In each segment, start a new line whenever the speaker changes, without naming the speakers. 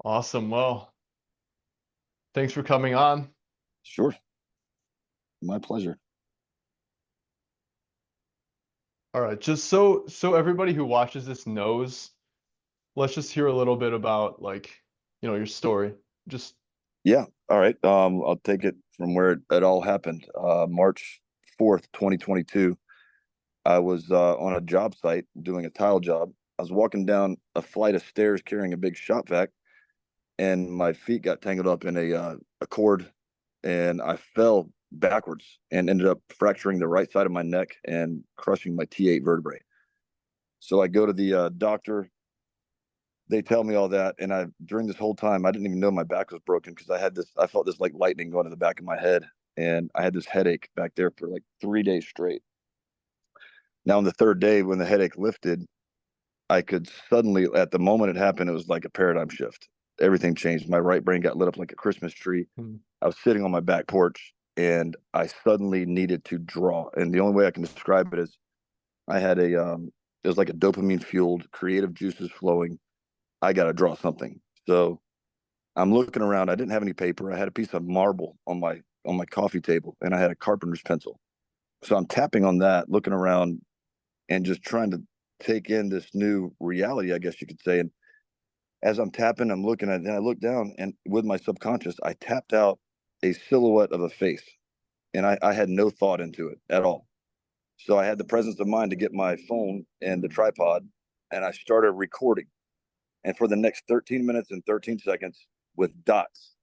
Awesome. Well, thanks for coming on.
Sure. My pleasure.
All right, just so everybody who watches this knows, let's just hear a little bit about your story. Just
Yeah. All right. I'll take it from where it all happened. March 4th, 2022. I was on a job site doing a tile job. I was walking down a flight of stairs carrying a big shop vac, and my feet got tangled up in a cord, and I fell backwards and ended up fracturing the right side of my neck and crushing my T8 vertebrae. So I go to the doctor. They tell me all that, and I during this whole time I didn't even know my back was broken because I felt this like lightning going to the back of my head, and I had this headache back there for like 3 days straight. Now on the third day when the headache lifted, I could suddenly, at the moment it happened, it was like a paradigm shift. Everything changed. My right brain got lit up like a Christmas tree.
hmm,
I was sitting on my back porch, and I suddenly needed to draw, and the only way I can describe it is I had a it was like a dopamine fueled creative juices flowing. I got to draw something. So I'm looking around. I didn't have any paper. I had a piece of marble on my coffee table, and I had a carpenter's pencil. So I'm tapping on that, looking around, and just trying to take in this new reality, I guess you could say. And as I'm tapping, I'm looking at it, and I look down, and with my subconscious, I tapped out a silhouette of a face, and I had no thought into it at all. So I had the presence of mind to get my phone and the tripod, and I started recording. And for the next 13 minutes and 13 seconds with dots,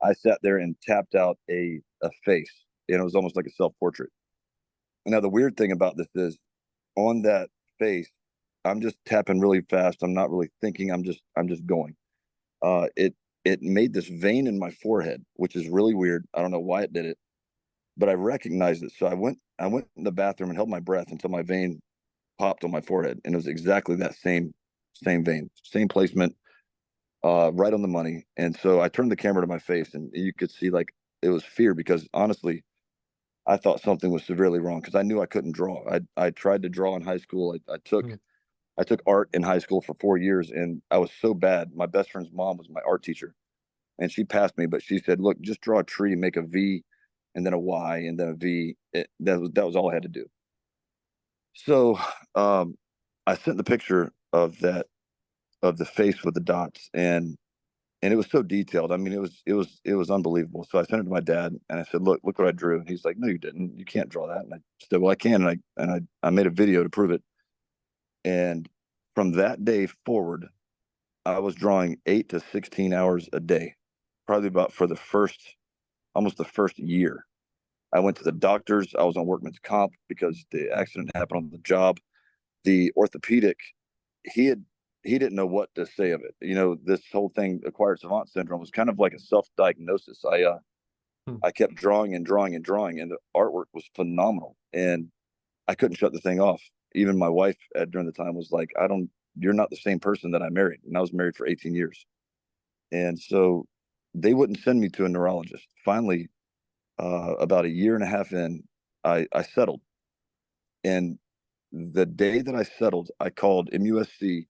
I sat there and tapped out a face, and it was almost like a self portrait. Now, the weird thing about this is on that face, I'm just tapping really fast. I'm not really thinking. I'm just going. It made this vein in my forehead, which is really weird. I don't know why it did it, but I recognized it. So I went in the bathroom and held my breath until my vein popped on my forehead, and it was exactly that same vein, same placement, right on the money. And so I turned the camera to my face, and you could see like it was fear because honestly, I thought something was severely wrong because I knew I couldn't draw. I tried to draw in high school.
hmm,
I took art in high school for 4 years, and I was so bad. My best friend's mom was my art teacher, and she passed me, but she said, "Look, just draw a tree, make a V, and then a Y, and then a V." That was all I had to do. So I sent the picture of that of the face with the dots, and it was so detailed. I mean, it was unbelievable. So I sent it to my dad, and I said, "Look what I drew." And he's like, "No, you didn't. You can't draw that." And I said, "Well, I can." And I made a video to prove it. And from that day forward, I was drawing 8 to 16 hours a day, probably about for the first almost the first year. I went to the doctors. I was on workman's comp because the accident happened on the job. The orthopedic, he had he didn't know what to say of it. This whole thing, acquired savant syndrome, was kind of like a self-diagnosis.
hmm.
I kept drawing and drawing and drawing, and the artwork was phenomenal, and I couldn't shut the thing off. Even my wife during the time was like, "I don't, you're not the same person that I married," and I was married for 18 years, and so they wouldn't send me to a neurologist. Finally, about a year and a half in, I settled, and the day that I settled, I called MUSC,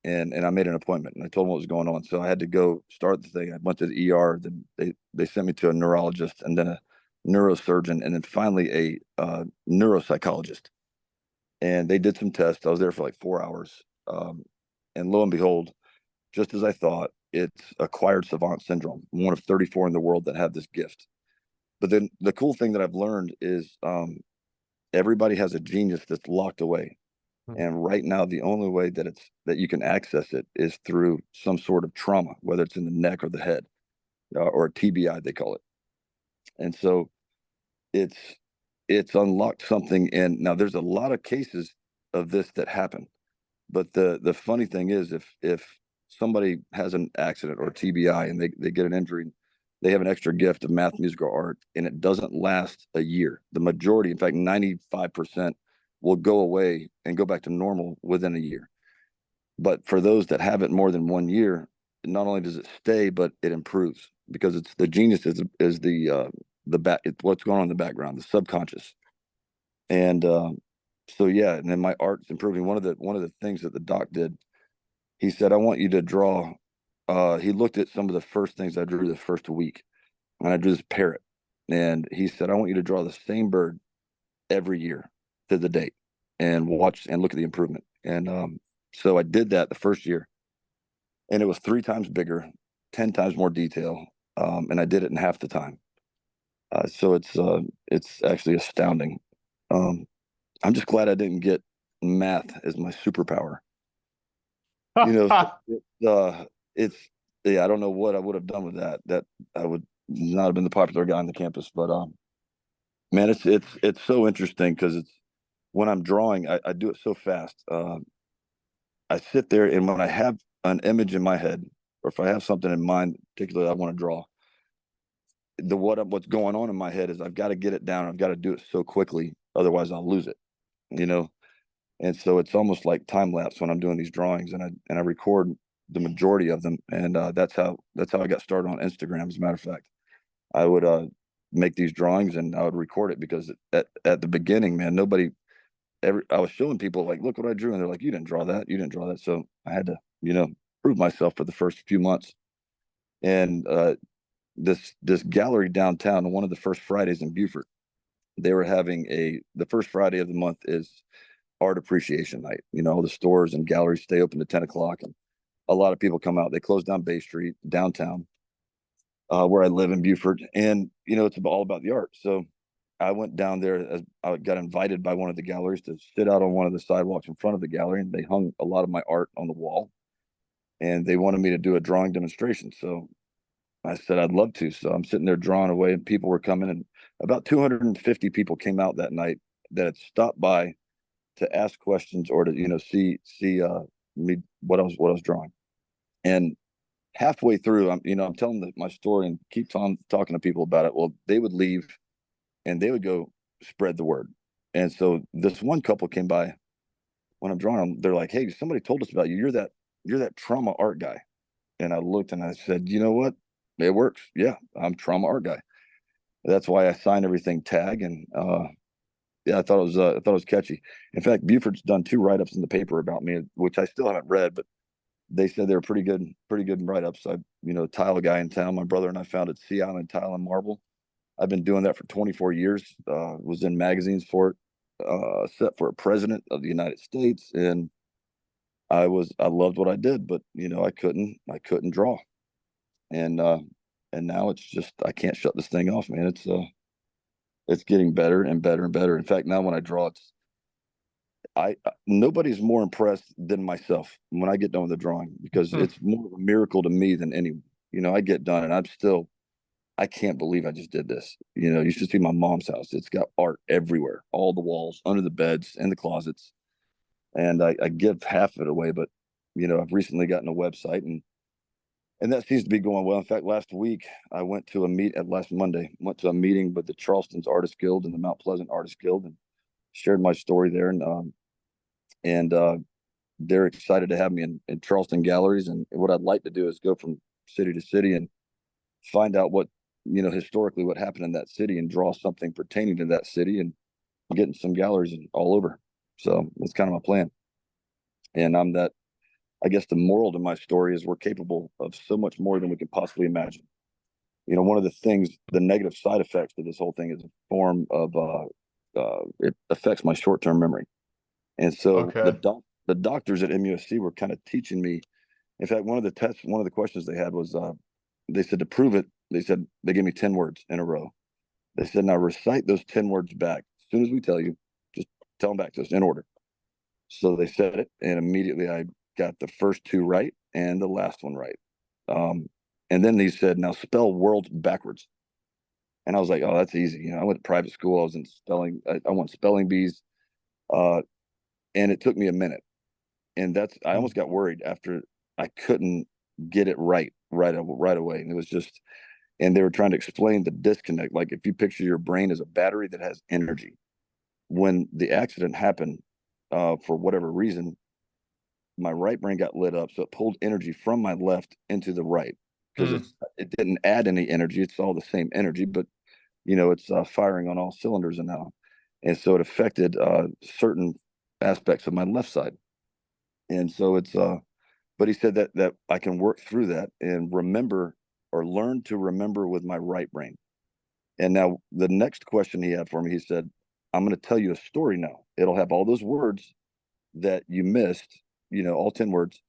and I made an appointment, and I told them what was going on. So I had to go start the thing. I went to the ER. Then they sent me to a neurologist, and then a neurosurgeon, and then finally a neuropsychologist. And they did some tests. I was there for like 4 hours, and lo and behold, just as I thought, it's acquired savant syndrome. I'm one of 34 in the world that have this gift. But then the cool thing that I've learned is everybody has a genius that's locked away.
Hmm.
And right now, the only way that you can access it is through some sort of trauma, whether it's in the neck or the head, or a TBI, they call it. And so it's it's unlocked something. And now there's a lot of cases of this that happen. But the funny thing is, if somebody has an accident or TBI and they get an injury, they have an extra gift of math, music, or art, and it doesn't last a year. The majority, in fact, 95%, will go away and go back to normal within a year. But for those that have it more than 1 year, not only does it stay, but it improves because it's the genius is the back, what's going on in the background, the subconscious. And so yeah, and then my art's improving. One of the things that the doc did, he said, "I want you to draw he looked at some of the first things I drew the first week, and I drew this parrot, and he said, "I want you to draw the same bird every year to the date, and watch and look at the improvement." And so I did that the first year, and it was 3 times bigger, 10 times more detail, and I did it in half the time. So it's actually astounding. Um, I'm just glad I didn't get math as my superpower. You know, so it's yeah, I don't know what I would have done with that. That I would not have been the popular guy on the campus. But man, it's so interesting because it's when I'm drawing, I do it so fast. I sit there, and when I have an image in my head, or if I have something in mind, particularly I want to draw, what's going on in my head is I've got to get it down. I've got to do it so quickly, otherwise I'll lose it. You know, and so it's almost like time lapse when I'm doing these drawings, and I record the majority of them, and that's how I got started on Instagram. As a matter of fact, I would make these drawings and I would record it because at the beginning, man, nobody ever. I was showing people like, look what I drew, and they're like, you didn't draw that, you didn't draw that. So I had to, prove myself for the first few months. And this gallery downtown, one of the first Fridays in Beaufort, they were having the first Friday of the month is art appreciation night. All the stores and galleries stay open to 10 o'clock, and a lot of people come out. They close down Bay Street downtown, where I live in Beaufort, and it's all about the art. So I went down there as I got invited by one of the galleries to sit out on one of the sidewalks in front of the gallery, and they hung a lot of my art on the wall, and they wanted me to do a drawing demonstration. So I said I'd love to. So I'm sitting there drawing away, and people were coming, and about 250 people came out that night that had stopped by to ask questions or to see me what I was drawing. And halfway through, I'm telling my story and keep on talking to people about it. Well, they would leave and they would go spread the word. And so this one couple came by when I'm drawing them. They're like, "Hey, somebody told us about you. You're that trauma art guy." And I looked and I said, "You know what? It works. Yeah, I'm trauma art guy." That's why I signed everything tag. And yeah, I thought it was catchy. In fact, Buford's done 2 write-ups in the paper about me, which I still haven't read, but they said they were pretty good write-ups. Tile guy in town. My brother and I founded Sea Island Tile and Marble. I've been doing that for 24 years. Was in magazines for it. Set for a president of the United States, and I loved what I did, but I couldn't draw, and and now it's just I can't shut this thing off, man. It's getting better and better and better. In fact, now when I draw, I nobody's more impressed than myself when I get done with the drawing, because
Hmm.
it's more of a miracle to me than anyone. I get done and I can't believe I just did this. You should see my mom's house. It's got art everywhere, all the walls, under the beds, in the closets. And I give half of it away, but I've recently gotten a website, and that seems to be going well. In fact, last week I went to a meet at last Monday, went to a meeting with the Charleston's Artist Guild and the Mount Pleasant Artist Guild, and shared my story there. And they're excited to have me in Charleston galleries. And what I'd like to do is go from city to city and find out historically what happened in that city, and draw something pertaining to that city, and getting some galleries all over. So that's kind of my plan. And I guess the moral to my story is we're capable of so much more than we can possibly imagine. One of the things, the negative side effects to this whole thing is a form of, it affects my short-term memory. And so
Okay.
the doctors at MUSC were kind of teaching me. In fact, one of the questions they had was, they said to prove it, they said they gave me 10 words in a row. They said, now recite those 10 words back. As soon as we tell you, just tell them back to us in order. So they said it, and immediately I got the first two right and the last one right. Um, and then they said, now spell world backwards. And I was like, oh, that's easy. I went to private school. I was in spelling. I won spelling bees. Uh, and it took me a minute. And I
Hmm.
almost got worried after I couldn't get it right away. And it was just, and they were trying to explain the disconnect. Like, if you picture your brain as a battery that has energy, when the accident happened, for whatever reason, my right brain got lit up, so it pulled energy from my left into the right, because
Hmm.
it didn't add any energy. It's all the same energy, but it's firing on all cylinders and now, and so it affected certain aspects of my left side, and so but he said that I can work through that and remember or learn to remember with my right brain. And now the next question he had for me, he said, I'm going to tell you a story now. It'll have all those words that you missed, all 10 words,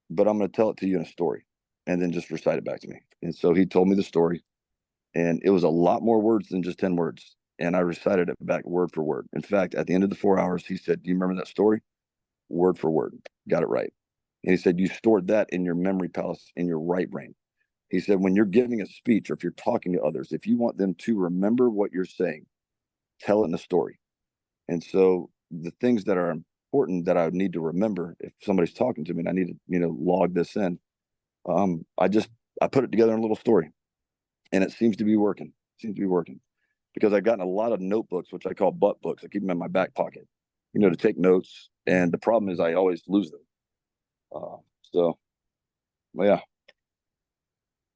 but I'm going to tell it to you in a story and then just recite it back to me. And so he told me the story, and it was a lot more words than just 10 words. And I recited it back word for word. In fact, at the end of the 4 hours, he said, do you remember that story? Word for word. Got it right. And he said, you stored that in your memory palace in your right brain. He said, when you're giving a speech or if you're talking to others, if you want them to remember what you're saying, tell it in a story. And so the things that are important that I would need to remember if somebody's talking to me and I need to, log this in, I just I put it together in a little story, and it seems to be working. Seems to be working because I've gotten a lot of notebooks, which I call butt books. I keep them in my back pocket, to take notes. And the problem is I always lose them. Uh, so, yeah,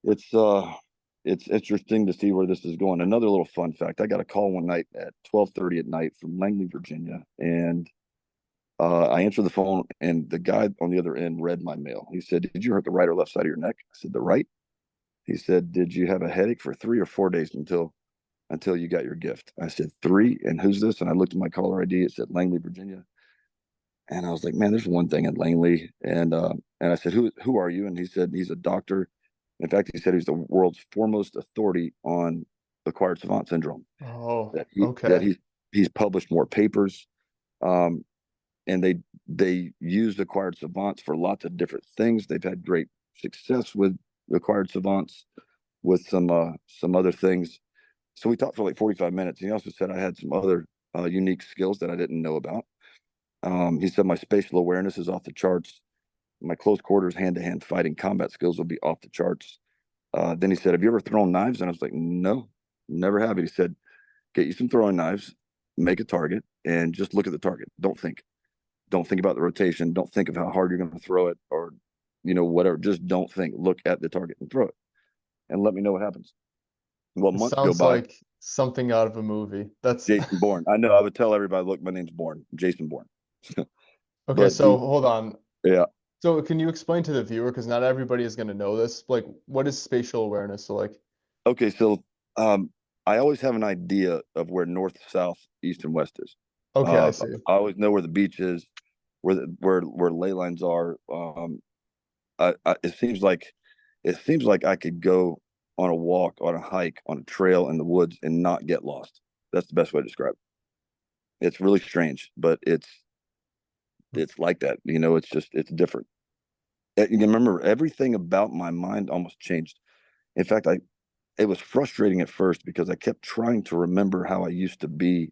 it's it's interesting to see where this is going. Another little fun fact: I got a call one night at 12:30 at night from Langley, Virginia, and I answered the phone, and the guy on the other end read my mail. He said, "Did you hurt the right or left side of your neck?" I said, "The right." He said, "Did you have a headache for 3 or 4 days until you got your gift?" I said, "Three." And who's this? And I looked at my caller ID. It said Langley, Virginia. And I was like, "Man, there's one thing in Langley." And I said, "Who are you?" And he said, "He's a doctor. In fact, he said he's the world's foremost authority on acquired savant syndrome.
Oh,
That he that
okay.
he's published more papers, um, and they used acquired savants for lots of different things. They've had great success with acquired savants with some other things." So we talked for like 45 minutes. He also said I had some other unique skills that I didn't know about. He said my spatial awareness is off the charts. My close quarters hand to hand fighting combat skills will be off the charts. Then he said, "Have you ever thrown knives?" And I was like, "No, never have." He said, "Get you some throwing knives, make a target, and just look at the target. Don't think. Don't think about the rotation. Don't think of how hard you're going to throw it or, whatever. Just don't think. Look at the target and throw it and let me know what happens." Well,
It
months go
sounds
by.
like something out of a movie. That's
Jason Bourne. I know. I would tell everybody, "Look, my name's Bourne, Jason Bourne."
okay.
But
So hold on.
yeah.
So can you explain to the viewer, because not everybody is going to know this, like what is spatial awareness? So like,
Okay. So, um, I always have an idea of where north, south, east, and west is.
okay, I see.
I always know where the beach is, where ley lines are. It seems like I could go on a walk, on a hike, on a trail in the woods and not get lost. That's the best way to describe it. It's really strange, but it's like that. It's different. You can remember everything about my mind almost changed. In fact, it was frustrating at first because I kept trying to remember how I used to be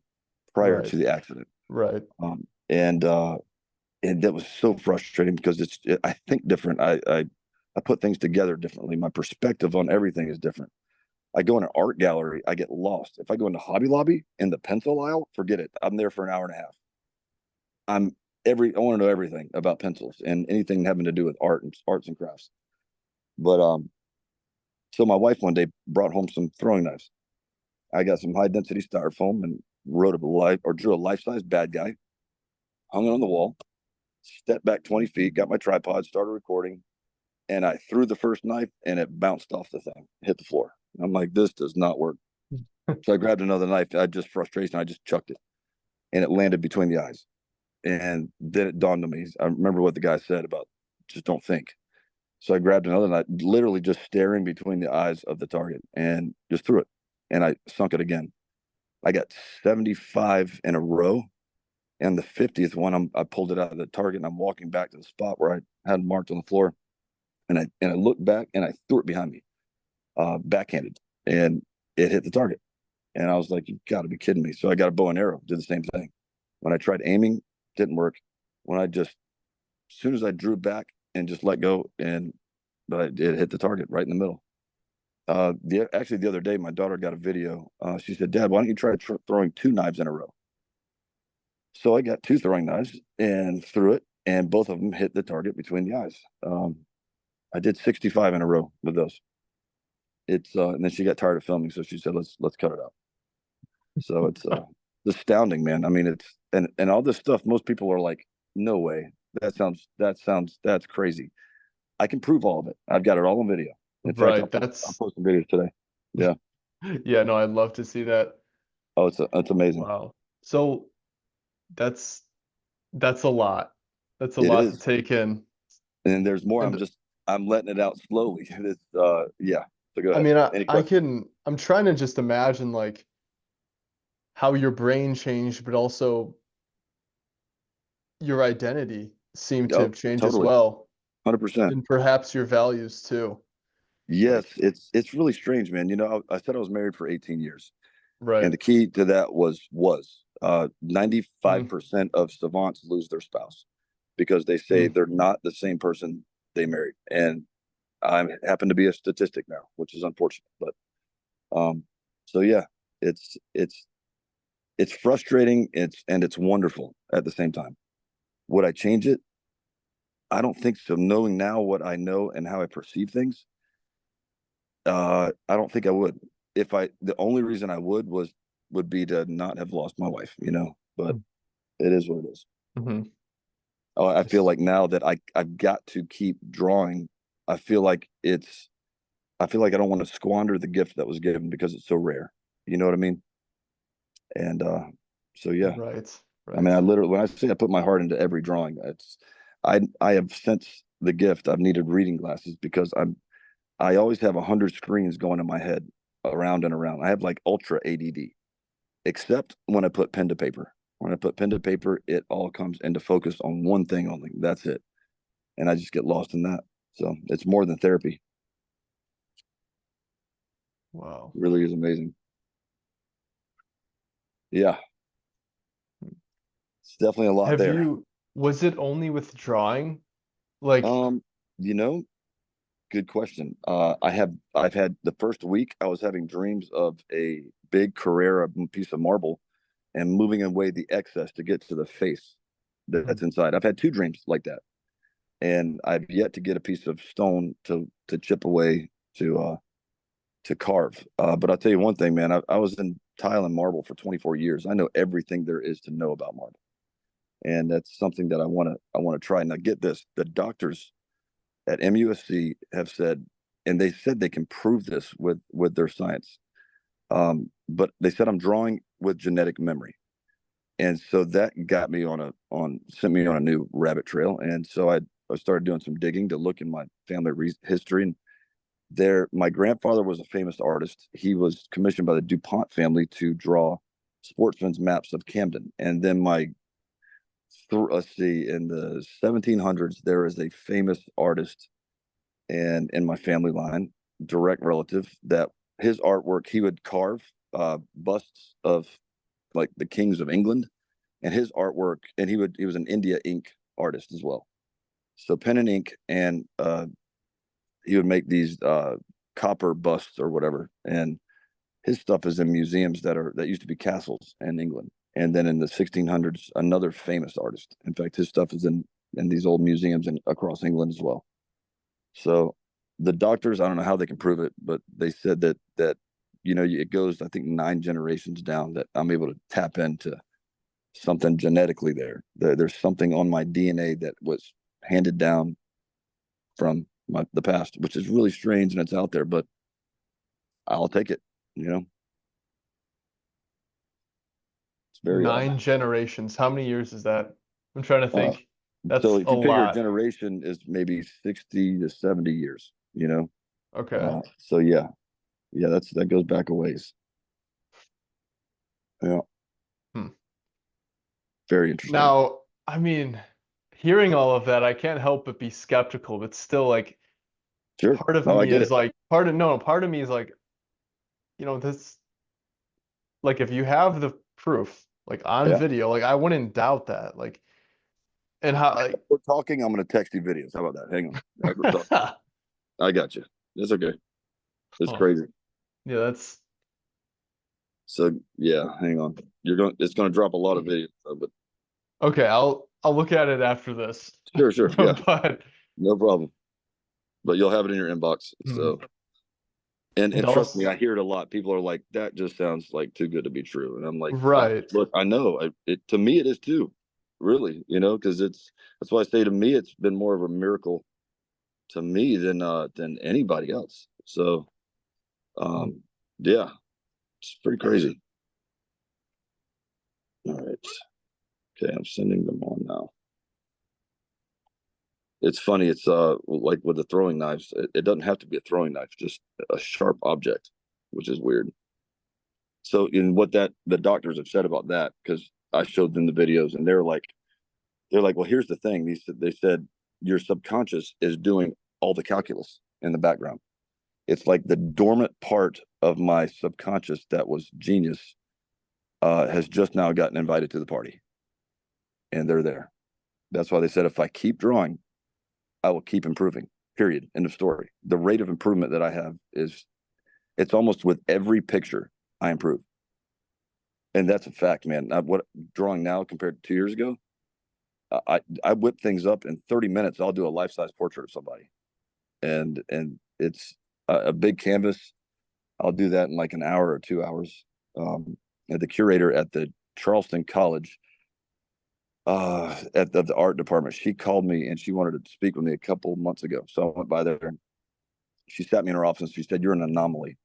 prior
Right,
to the accident.
right.
Um, and that was so frustrating because I think different. I put things together differently. My perspective on everything is different. I go in an art gallery, I get lost. If I go into Hobby Lobby in the pencil aisle, forget it. I'm there for an hour and a half. I'm I want to know everything about pencils and anything having to do with arts and crafts. But so my wife one day brought home some throwing knives. I got some high density styrofoam and wrote a life or drew a life size bad guy, hung it on the wall, stepped back 20 feet, got my tripod, started recording, and I threw the first knife and it bounced off the thing, hit the floor. I'm like, this does not work. So I grabbed another knife. I just frustration. I just chucked it, and it landed between the eyes. And then it dawned on me. I remember what the guy said about just don't think. So I grabbed another knife, literally just staring between the eyes of the target, and just threw it. And I sunk it again. I got 75 in a row. And the 50th one, I pulled it out of the target, and I'm walking back to the spot where I had marked on the floor. And I looked back and I threw it behind me, backhanded, and it hit the target. And I was like, "You got to be kidding me!" So I got a bow and arrow, did the same thing. When I tried aiming, didn't work. When as soon as I drew back and just let go, but it hit the target right in the middle. Actually, the other day, my daughter got a video. She said, "Dad, why don't you try throwing two knives in a row?" So I got two throwing knives and threw it, and both of them hit the target between the eyes. I did 65 in a row with those. And then she got tired of filming, so she said, "Let's cut it out." So it's astounding, man. I mean, it's and all this stuff. Most people are like, "No way." That's crazy. I can prove all of it. I've got it all on video. In fact,
Right.
I'll
That's
post some videos today. Yeah.
yeah, no, I'd love to see that.
Oh, it's amazing.
Wow. So that's that's a lot. That's a
It
lot to
is.
take in.
And there's more.
And
I'm letting it out slowly. It's yeah. So go
I
ahead.
mean,
Any questions?
I'm trying to just imagine like how your brain changed, but also your identity seemed to
Oh,
have changed as
totally.
well,
100%.
and perhaps your values too.
Yes,
Like,
it's really strange, man. I said I was married for 18 years, and
right.
the key to that was 95%
Mm,
of savants lose their spouse because they say
mm,
they're not the same person they married. And I happen to be a statistic now, which is unfortunate. But um, so yeah, it's it's it's frustrating. It's wonderful at the same time. Would I change it? I don't think so. Knowing now what I know and how I perceive things, I don't think I would. If I, the only reason I would be to not have lost my wife, but it is what it is.
mm-hmm.
I feel like now that I've got to keep drawing, I feel like I feel like I don't want to squander the gift that was given because it's so rare. You know what I mean? And so yeah,
Right.
I mean,
Right.
I literally, when I say I put my heart into every drawing, I have since the gift, I've needed reading glasses because I always have 100 screens going in my head around and around. I have like ultra ADD, except when I put pen to paper. When I put pen to paper, it all comes into focus on one thing only. That's it. And I just get lost in that. So it's more than therapy.
Wow.
It really is amazing. Yeah, it's definitely a lot
Have
there.
you, was it only with drawing? Like,
Um, you know, Good question. I've had the first week I was having dreams of a big Carrera piece of marble and moving away the excess to get to the face
mm,
that's inside. I've had two dreams like that, and I've yet to get a piece of stone to chip away to carve. But I'll tell you one thing, man. I was in tile and marble for 24 years. I know everything there is to know about marble, and that's something that I want to try. Now, get this: the doctors at MUSC have said, and they said they can prove this with their science. But they said I'm drawing with genetic memory, and so that got me on sent me on a new rabbit trail. And so I started doing some digging to look in my family history. And my grandfather was a famous artist. He was commissioned by the DuPont family to draw sportsman's maps of Camden. And then let's see, in the 1700s, there is a famous artist and in my family line, direct relative, that his artwork, he would carve busts of like the kings of England, and his artwork, and he was an India ink artist as well. So pen and ink, and he would make these copper busts or whatever, and his stuff is in museums that used to be castles in England. And then in the 1600s, another famous artist. In fact, his stuff is in these old museums across England as well. So the doctors, I don't know how they can prove it, but they said that it goes, I think, 9 generations down that I'm able to tap into something genetically there's something on my DNA that was handed down from the past, which is really strange and it's out there, but I'll take it. You know, it's very odd.
9 generations. How many years is that? I'm trying to
Uh,
think.
so
That's
if
a
you figure a
lot.
generation is maybe 60 to 70 years,
Okay.
so yeah, that goes back a ways. Yeah,
Hmm.
very interesting.
Now, I mean, hearing all of that, I can't help but be skeptical, but still like
Sure.
part of
No, I
me
get
is
it.
like part of no, part of me is like, this like if you have the proof like on
Yeah.
video, like I wouldn't doubt that. Like and how like
We're talking. I'm going to text you videos. How about that? Hang on. As we're talking, I got you. That's okay. It's
Huh.
crazy.
Yeah, that's
So yeah, hang on. It's going to drop a lot of videos, but
okay. I'll look at it after this.
sure, sure. Yeah,
But
no problem. But you'll have it in your inbox.
hmm.
So, and
And
trust me,
also
I hear it a lot. People are like, that just sounds like too good to be true. And I'm like,
right.
look, I know it, to me, it is too. really, because that's why I say to me it's been more of a miracle to me than anybody else. So um yeah, it's pretty crazy. All right. Okay, I'm sending them on now. It's funny, it's like with the throwing knives, it doesn't have to be a throwing knife, just a sharp object, which is weird. So in what that the doctors have said about that, because I showed them the videos and they're like, well, here's the thing. They said your subconscious is doing all the calculus in the background. It's like the dormant part of my subconscious that was genius has just now gotten invited to the party, and they're there. That's why they said if I keep drawing, I will keep improving. Period. End of story. The rate of improvement that I have is it's almost with every picture I improve, and that's a fact, man. What drawing now compared to 2 years ago, I whip things up in 30 minutes. I'll do a life size portrait of somebody, and it's a big canvas. I'll do that in like an hour or 2 hours. And the curator at the Charleston College, at the art department, she called me and she wanted to speak with me a couple of months ago. So I went by there and she sat me in her office and she said, "You're an anomaly."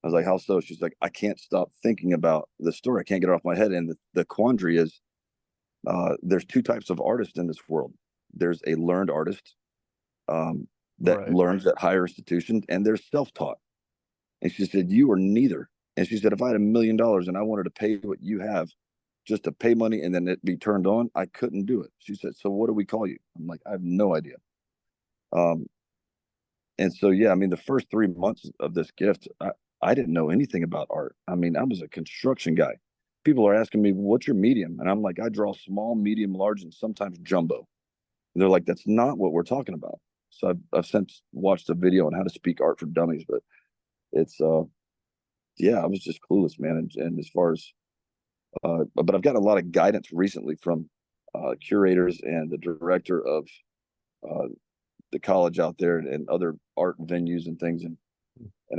I was like, "How so?" She's like, "I can't stop thinking about the story. I can't get it off my head." And the quandary is, there's two types of artists in this world. There's a learned artist that
Right.
learns at higher institutions, and there's self-taught. And she said, "You are neither." And she said, "If I had $1 million and I wanted to pay what you have just to pay money and then it be turned on, I couldn't do it." She said, "So what do we call you?" I'm like, "I have no idea." Um, and so, yeah, I mean, the first 3 months of this gift, I didn't know anything about art. I mean, I was a construction guy. People are asking me, "What's your medium?" And I'm like, "I draw small, medium, large, and sometimes jumbo." And they're like, "That's not what we're talking about." So I've since watched a video on how to speak art for dummies, but it's, yeah, I was just clueless, man. And as far as, but I've got a lot of guidance recently from curators and the director of uh, the college out there and other art venues and things. And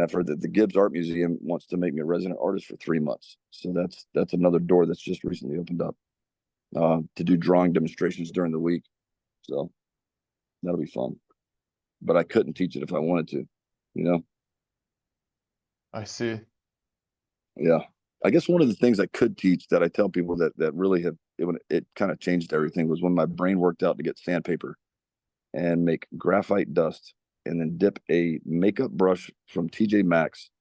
I've heard that the Gibbs Art Museum wants to make me a resident artist for 3 months. So that's another door that's just recently opened up to do drawing demonstrations during the week. So that'll be fun. But I couldn't teach it if I wanted to, you know?
I see.
Yeah. I guess one of the things I could teach that I tell people that really have it kind of changed everything was when my brain worked out to get sandpaper and make graphite dust and then dip a makeup brush from TJ Maxx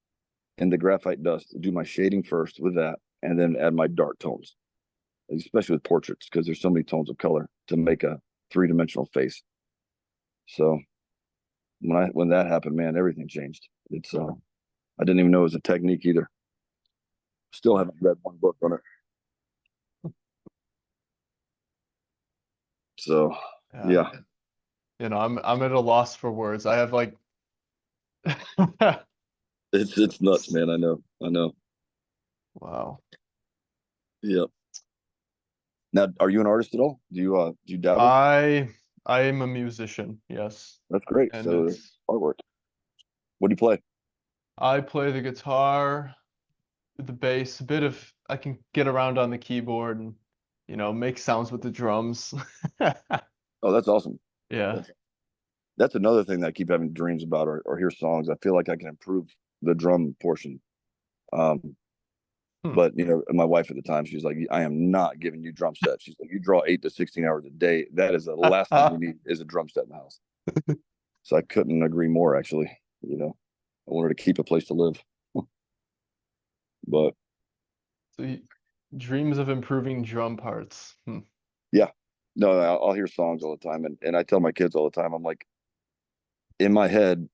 in the graphite dust, do my shading first with that, and then add my dark tones, especially with portraits, because there's so many tones of color to make a three-dimensional face. So when that happened, man, everything changed. It's I didn't even know it was a technique either. Still haven't read one book on it. So
Yeah.
yeah,
I'm at a loss for words. I have like
it's nuts, man. I know.
wow.
Yeah. Now, are you an artist at all? Do you dabble?
I I am a musician, yes.
That's great.
And
So
it's
artwork. What do you play?
I play the guitar, the bass, a bit of I can get around on the keyboard and make sounds with the drums.
Oh, that's awesome.
Yeah.
That's that's another thing that I keep having dreams about or hear songs. I feel like I can improve the drum portion. Um,
Hmm.
but my wife at the time, she's like, "I am not giving you drum sets." She's like, "You draw 8 to 16 hours a day. That is the last thing we need is a drum set in the house." So I couldn't agree more. Actually, I wanted to keep a place to live, but
So dreams of improving drum parts. Hmm.
yeah, no, I'll hear songs all the time, and I tell my kids all the time, I'm like, in my head,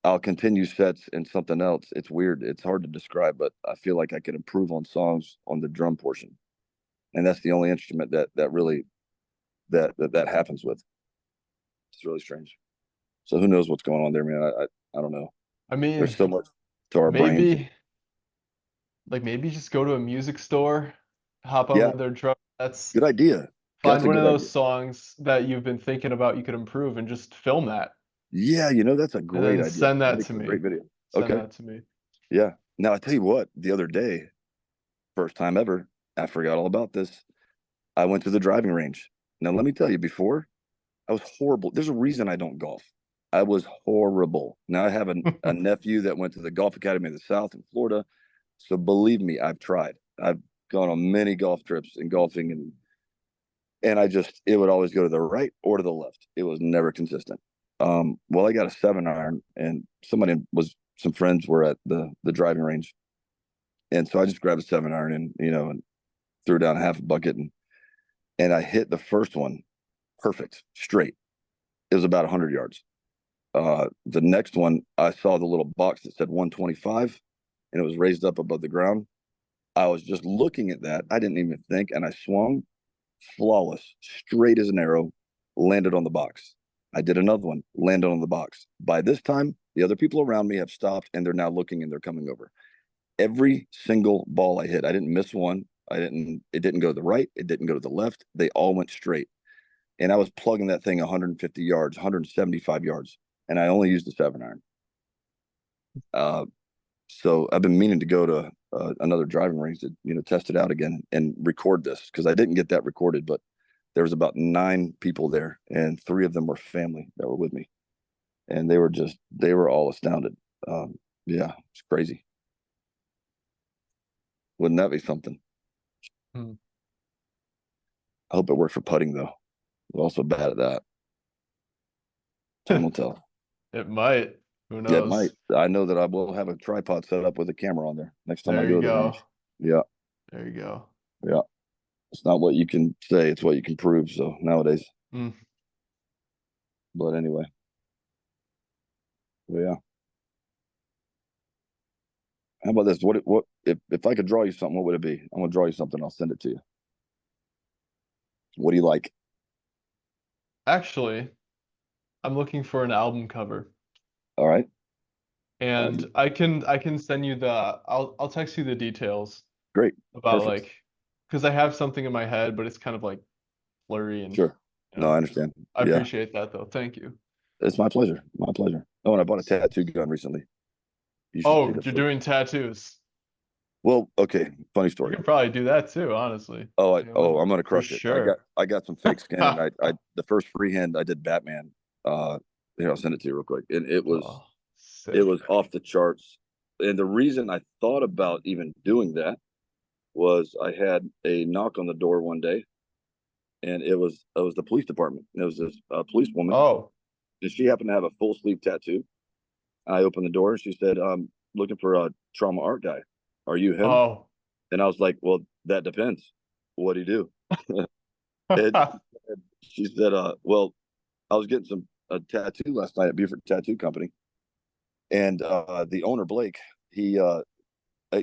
I'll continue sets in something else. It's weird. It's hard to describe, but I feel like I can improve on songs on the drum portion, and that's the only instrument that really that happens with. It's really strange. So who knows what's going on there, man? I don't know.
I mean,
There's so much to our brains.
maybe maybe just go to a music store, hop on
Yeah,
one of their drum sets,
good idea. That's
find
a
one of
good
those
idea.
songs that you've been thinking about you could improve and just film that
Yeah, that's a
and
great
then
idea.
send
That
that
makes
to
a
me.
great video.
Send
Okay.
that to me.
Yeah. Now I tell you what, the other day, first time ever, I forgot all about this. I went to the driving range. Now, let me tell you, before I was horrible. There's a reason I don't golf. I was horrible. Now I have a nephew that went to the Golf Academy of the South in Florida. So believe me, I've tried. I've gone on many golf trips and golfing, and I just it would always go to the right or to the left. It was never consistent. Well, I got a 7-iron, and some friends were at the driving range, and so I just grabbed a 7-iron and threw down half a bucket, and I hit the first one perfect straight. It was about 100 yards. The next one, I saw the little box that said 125, and it was raised up above the ground. I was just looking at that. I didn't even think, and I swung flawless, straight as an arrow, landed on the box. I did another one, landed on the box. By this time, the other people around me have stopped, and they're now looking and they're coming over. Every single ball I hit, I didn't miss one. It didn't go to the right. It didn't go to the left. They all went straight. And I was plugging that thing 150 yards, 175 yards, and I only used the 7-iron. So I've been meaning to go to another driving range to test it out again and record this, because I didn't get that recorded, but there was about 9 people there, and 3 of them were family that were with me, and they were all astounded. Yeah, it's crazy. Wouldn't that be something?
Hmm.
I hope it works for putting though. I'm also bad at that. Time will tell.
It might. Who
Yeah, it might.
knows?
I know that I will have a tripod set up with a camera on there next time I
There you
go to the
go.
range. Yeah,
There you go.
yeah. It's not what you can say, it's what you can prove. So nowadays,
Mm.
but anyway, well, yeah. How about this? What if I could draw you something? What would it be? I'm gonna draw you something. I'll send it to you. What do you like?
Actually, I'm looking for an album cover.
All right.
And I can send you I'll text you the details
Great.
about
Perfect.
like because I have something in my head, but it's kind of like blurry and
Sure.
you
No, I
know.
understand.
I
Yeah,
appreciate that though. Thank you.
it's my pleasure. My pleasure. Oh, and I bought a tattoo gun recently. You should see
Oh,
this.
you're doing tattoos.
Well, okay. Funny
You
story.
could probably do that too, honestly.
I'm gonna
For
crush it.
sure.
I got some fake skin, and I the first freehand I did Batman. Here, I'll send it to you real quick. And
Oh,
it
sick.
was off the charts. And the reason I thought about even doing that was I had a knock on the door one day, and it was the police department. It was this police woman,
Oh,
and she happened to have a full sleeve tattoo. I opened the door, and she said, looking for a trauma art guy. Are you him?"
oh.
And I was like, "Well, that depends. What do you do?" And she said, "Well, I was getting a tattoo last night at Buford Tattoo Company, and the owner Blake, he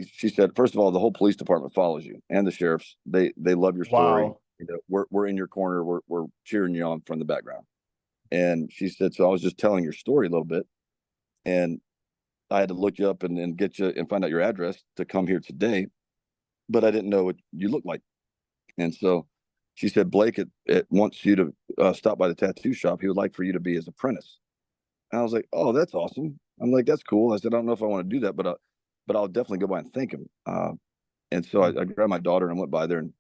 she said, first of all, the whole police department follows you, and the sheriffs. They love your story.
Wow.
We're in your corner. We're cheering you on from the background." And she said, "So I was just telling your story a little bit, and I had to look you up and get you and find out your address to come here today, but I didn't know what you looked like." And so she said, "Blake it wants you to stop by the tattoo shop. He would like for you to be his apprentice." And I was like, "Oh, that's awesome." I'm like, "That's cool." I said, "I don't know if I want to do that, but I'll definitely go by and thank him." And so I grabbed my daughter and I went by there, and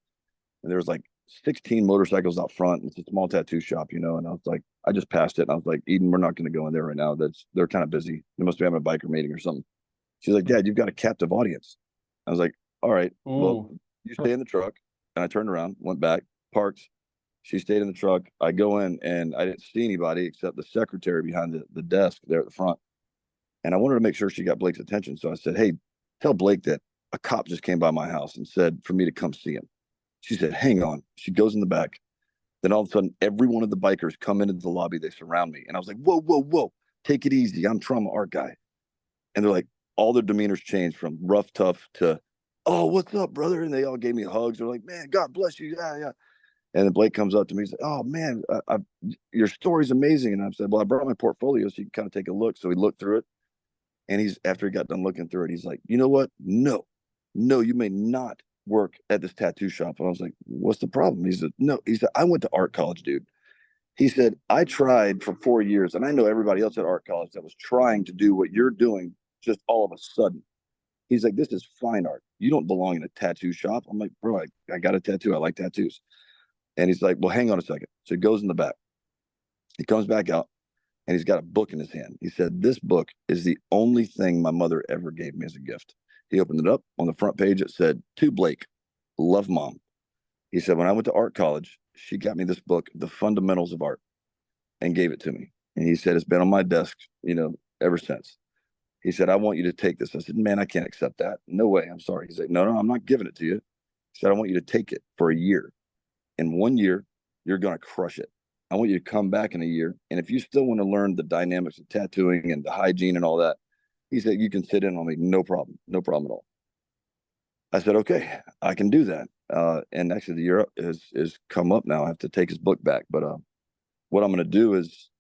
there was like 16 motorcycles out front. It's a small tattoo shop, and I was like, I just passed it, and I was like, "Eden, we're not going to go in there right now. They're kind of busy. They must be having a biker meeting or something." She's like, "Dad, you've got a captive audience." I was like, "All right, well,
Ooh.
you stay in the truck." And I turned around, went back, parked. She stayed in the truck. I go in, and I didn't see anybody except the secretary behind the desk there at the front. And I wanted to make sure she got Blake's attention. So I said, "Hey, tell Blake that a cop just came by my house and said for me to come see him." She said, "Hang on." She goes in the back. Then all of a sudden, every one of the bikers come into the lobby. They surround me. And I was like, "Whoa, whoa, whoa. Take it easy. I'm trauma art guy." And they're like, all their demeanors changed from rough, tough to, "Oh, what's up, brother?" And they all gave me hugs. They're like, "Man, God bless you." Yeah, yeah. And then Blake comes up to me. He's like, "Oh, man, your story's amazing." And I said, "Well, I brought my portfolio so you can kind of take a look." So he looked through it. And after he got done looking through it, he's like, "You know what? No, no, you may not work at this tattoo shop." And I was like, "What's the problem?" He said, "No." He said, "I went to art college, dude." He said, "I tried for 4 years, and I know everybody else at art college that was trying to do what you're doing just all of a sudden." He's like, "This is fine art. You don't belong in a tattoo shop." I'm like, "Bro, I got a tattoo. I like tattoos." And he's like, well, hang on a second. So he goes in the back. He comes back out and he's got a book in his hand. He said, this book is the only thing my mother ever gave me as a gift. He opened it up. On the front page, it said, to Blake, love mom. He said, when I went to art college, she got me this book, The Fundamentals of Art, and gave it to me. And he said, it's been on my desk, ever since. He said, I want you to take this. I said, man, I can't accept that. No way. I'm sorry. He's like, no, I'm not giving it to you. He said, I want you to take it for a year. In 1 year, you're going to crush it. I want you to come back in a year. And if you still want to learn the dynamics of tattooing and the hygiene and all that, he said, you can sit in on me. No problem. No problem at all. I said, okay, I can do that. And actually the year is come up now. I have to take his book back. But what I'm going to do is,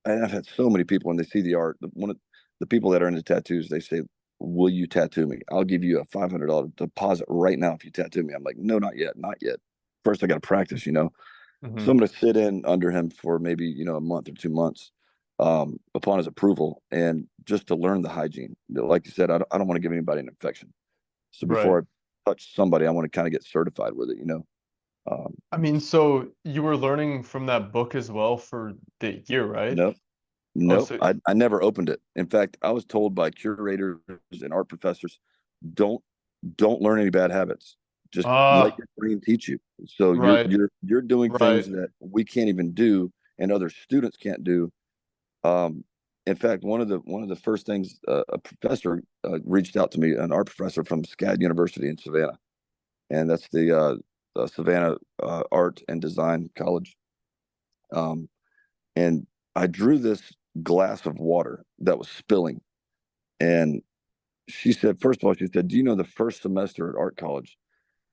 and I've had so many people when they see the art, one of the people that are into tattoos, they say, will you tattoo me? I'll give you a $500 deposit right now if you tattoo me. I'm like, no, not yet. Not yet. First, I got to practice, So
Hmm.
I'm going to sit in under him for maybe, a month or 2 months upon his approval, and just to learn the hygiene. Like you said, I don't want to give anybody an infection. So
Right.
before I touch somebody, I want to kind of get certified with it. Um,
I mean, so you were learning from that book as well for the year, right?
no,
Oh,
no,
so
I never opened it. In fact, I was told by curators and art professors, don't don't learn any bad habits. Just let
ah,
your brain teach you. So you're
right,
you're you're doing things
right.
that we can't even do and other students can't do. Um, in fact, one of the first things a professor reached out to me, an art professor from SCAD University in Savannah, and that's the Savannah Art and Design College. Um, and I drew this glass of water that was spilling, and she said, first of all, she said, "Do you know the first semester at art college,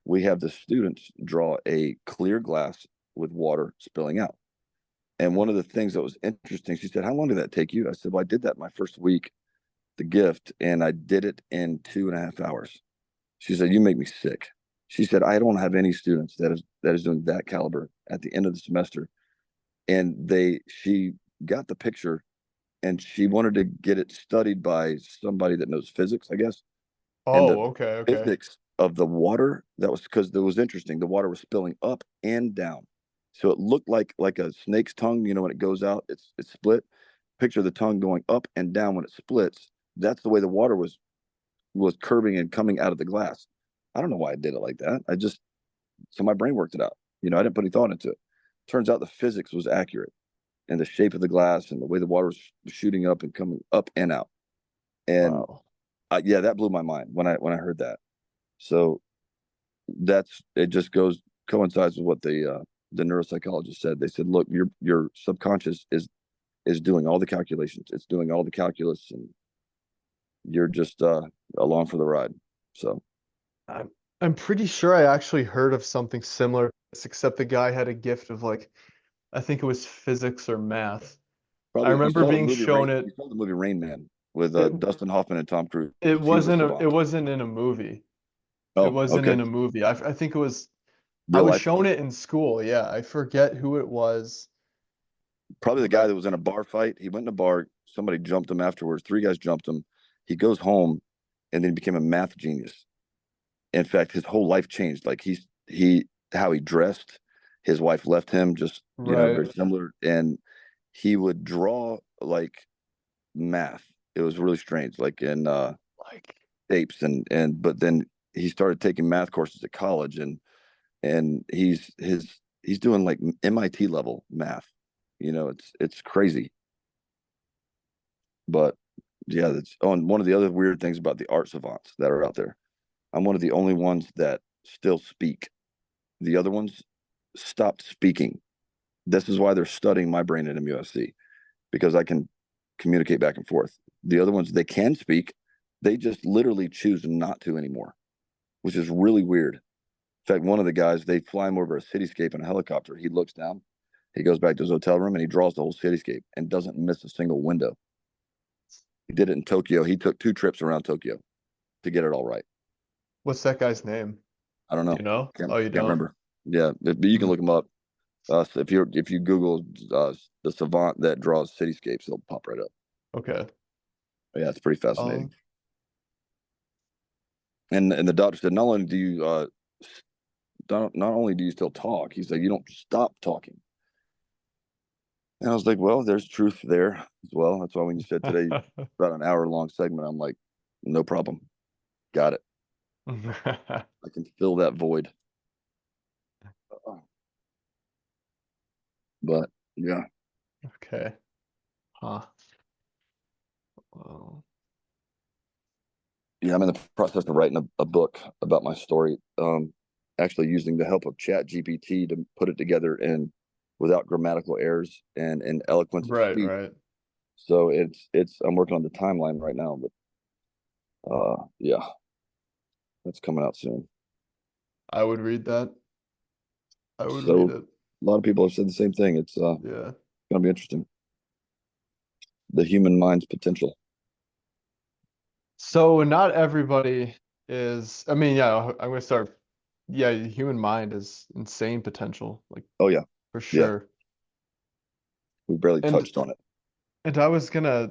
we have the students draw a clear glass with water spilling out?" And one of the things that was interesting, she said, "How long did that take you?" I said, "Well, I did that my first week, the gift, and I did it in 2.5 hours." She said, "You make me sick." She said, "I don't have any students that is doing that caliber at the end of the semester." And she got the picture and she wanted to get it studied by somebody that knows physics, I guess. And the
Oh, okay, okay.
physics of the water, that was because it was interesting. The water was spilling up and down. So it looked like a snake's tongue, when it goes out, it's split. Picture the tongue going up and down when it splits. That's the way the water was curving and coming out of the glass. I don't know why I did it like that. So my brain worked it out. I didn't put any thought into it. Turns out the physics was accurate, and the shape of the glass and the way the water was shooting up and coming up and out. And
Wow.
yeah, that blew my mind when I heard that. So that's it. Just coincides with what the neuropsychologist said. They said, look, your subconscious is doing all the calculations. It's doing all the calculus, and you're just along for the ride. So
I'm I'm pretty sure I actually heard of something similar, except the guy had a gift of like, I think it was physics or math. I
probably you
remember
saw the
being
movie
shown
Rain.
it.
You saw the movie Rain Man with
It
Dustin Hoffman and Tom Cruise.
it
He was a
wasn't a it
savant.
wasn't in a movie. It
Oh,
wasn't
okay.
in a movie. I think it was I
Real
was
life.
shown it in school. Yeah, I forget who it was,
Probably the guy
but
that was in a bar fight. He went in a bar. Somebody jumped him afterwards. Three guys jumped him. He goes home, and then he became a math genius. In fact, his whole life changed. Like he how he dressed. His wife left him, just
right,
very similar, and he would draw like math. It was really strange, like in
like
shapes and. But then he started taking math courses at college, and he's doing like MIT level math. It's crazy. But yeah, that's on one of the other weird things about the art savants that are out there. I'm one of the only ones that still speak. The other ones stopped speaking. This is why they're studying my brain at MUSC, because I can communicate back and forth. The other ones, they can speak, they just literally choose not to anymore, which is really weird. In fact, one of the guys, they fly him over a cityscape in a helicopter. He looks down, he goes back to his hotel room, and he draws the whole cityscape and doesn't miss a single window. He did it in Tokyo. He took 2 trips around Tokyo to get it all right.
what's that guy's name?
I don't
Do
know.
you know?
Can't
Oh, you
can't
don't?
remember. Yeah, but you can
Hmm.
look him up. So if you Google the savant that draws cityscapes, it'll pop right up.
Okay.
But yeah, it's pretty fascinating.
Um,
And the doctor said, not only do you not only do you still talk, he's like, you don't stop talking. And I was like, well, there's truth there as well. That's why when you said today about an hour long segment, I'm like, no problem, got it. I can fill that void. But yeah,
Okay. Huh. Well,
yeah, I'm in the process of writing a book about my story. Actually using the help of Chat GPT to put it together and without grammatical errors and eloquence of
right,
speech.
right.
So it's I'm working on the timeline right now, but yeah, that's coming out soon.
I would read that. I would read
So
it.
a lot of people have said the same thing. It's
Yeah.
gonna be interesting. The human mind's potential.
So not everybody is, I mean, yeah, I'm gonna start. Yeah, the human mind is insane potential, like
Oh yeah,
for
yeah.
sure.
We barely
And
touched on it.
I was gonna,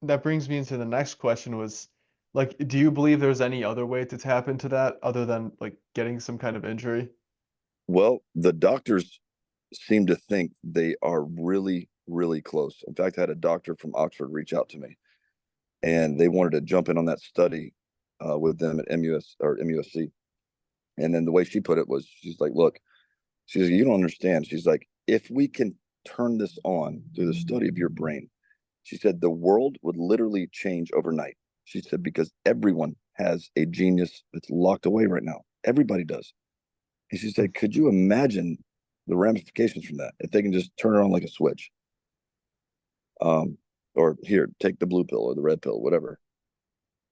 that brings me into the next question was like, do you believe there's any other way to tap into that other than like getting some kind of injury?
Well, the doctors seem to think they are really, really close. In fact, I had a doctor from Oxford reach out to me, and they wanted to jump in on that study with them at MUS or MUSC. And then the way she put it was, she's like, "Look, she's like, you don't understand." She's like, "If we can turn this on through the study of your brain," she said, "the world would literally change overnight." She said, "Because everyone has a genius that's locked away right now. Everybody does." And she said, "Could you imagine the ramifications from that if they can just turn it on like a switch?" Um, or here, take the blue pill or the red pill, whatever.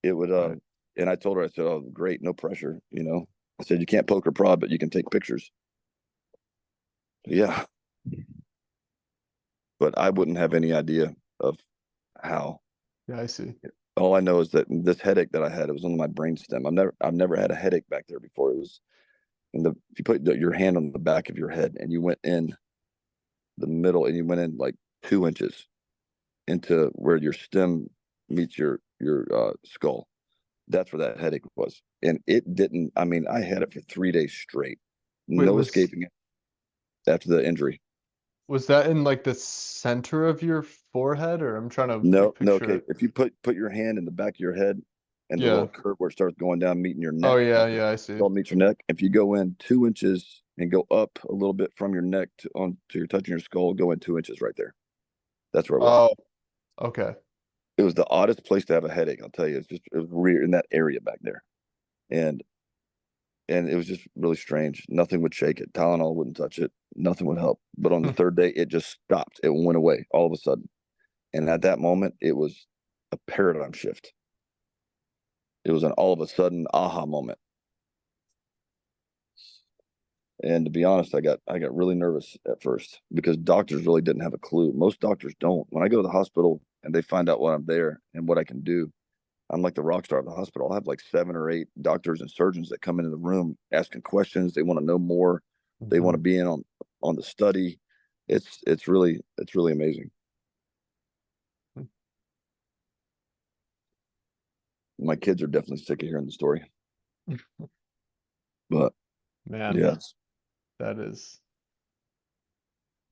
It would.
Right.
And I told her, I said, "Oh, great, no pressure." I said, "You can't poke or prod, but you can take pictures." Yeah, but I wouldn't have any idea of how.
Yeah, I see.
All I know is that this headache that I had, it was on my brain stem. I've never had a headache back there before. It was in the if you put your hand on the back of your head and you went in the middle and you went in like 2 inches into where your stem meets your skull. That's where that headache was, and it didn't. I mean, I had it for 3 days straight,
Wait,
no escaping it after the injury.
was that in like the center of your forehead, or I'm trying to
No,
like
no.
picture
Okay,
it?
if you put your hand in the back of your head and the
Yeah.
little curve where it starts going down, meeting your
Oh
neck,
yeah, yeah, I see.
skull meets your neck. If you go in 2 inches and go up a little bit from your neck to your touching your skull, go in 2 inches right there. That's where it was.
Oh, okay.
It was the oddest place to have a headache. I'll tell you. It was weird in that area back there, and it was just really strange. Nothing would shake it. Tylenol wouldn't touch it. Nothing would help. But on the third day, it just stopped. It went away all of a sudden. And at that moment, it was a paradigm shift. It was an all of a sudden aha moment. And to be honest, I got really nervous at first because doctors really didn't have a clue. Most doctors don't. When I go to the hospital and they find out what I'm there and what I can do, I'm like the rock star of the hospital. I'll have like 7 or 8 doctors and surgeons that come into the room asking questions. They want to know more. They want to
Hmm.
be in on the study. It's really amazing. My kids are definitely sick of hearing the story, but
Man,
yeah,
that is.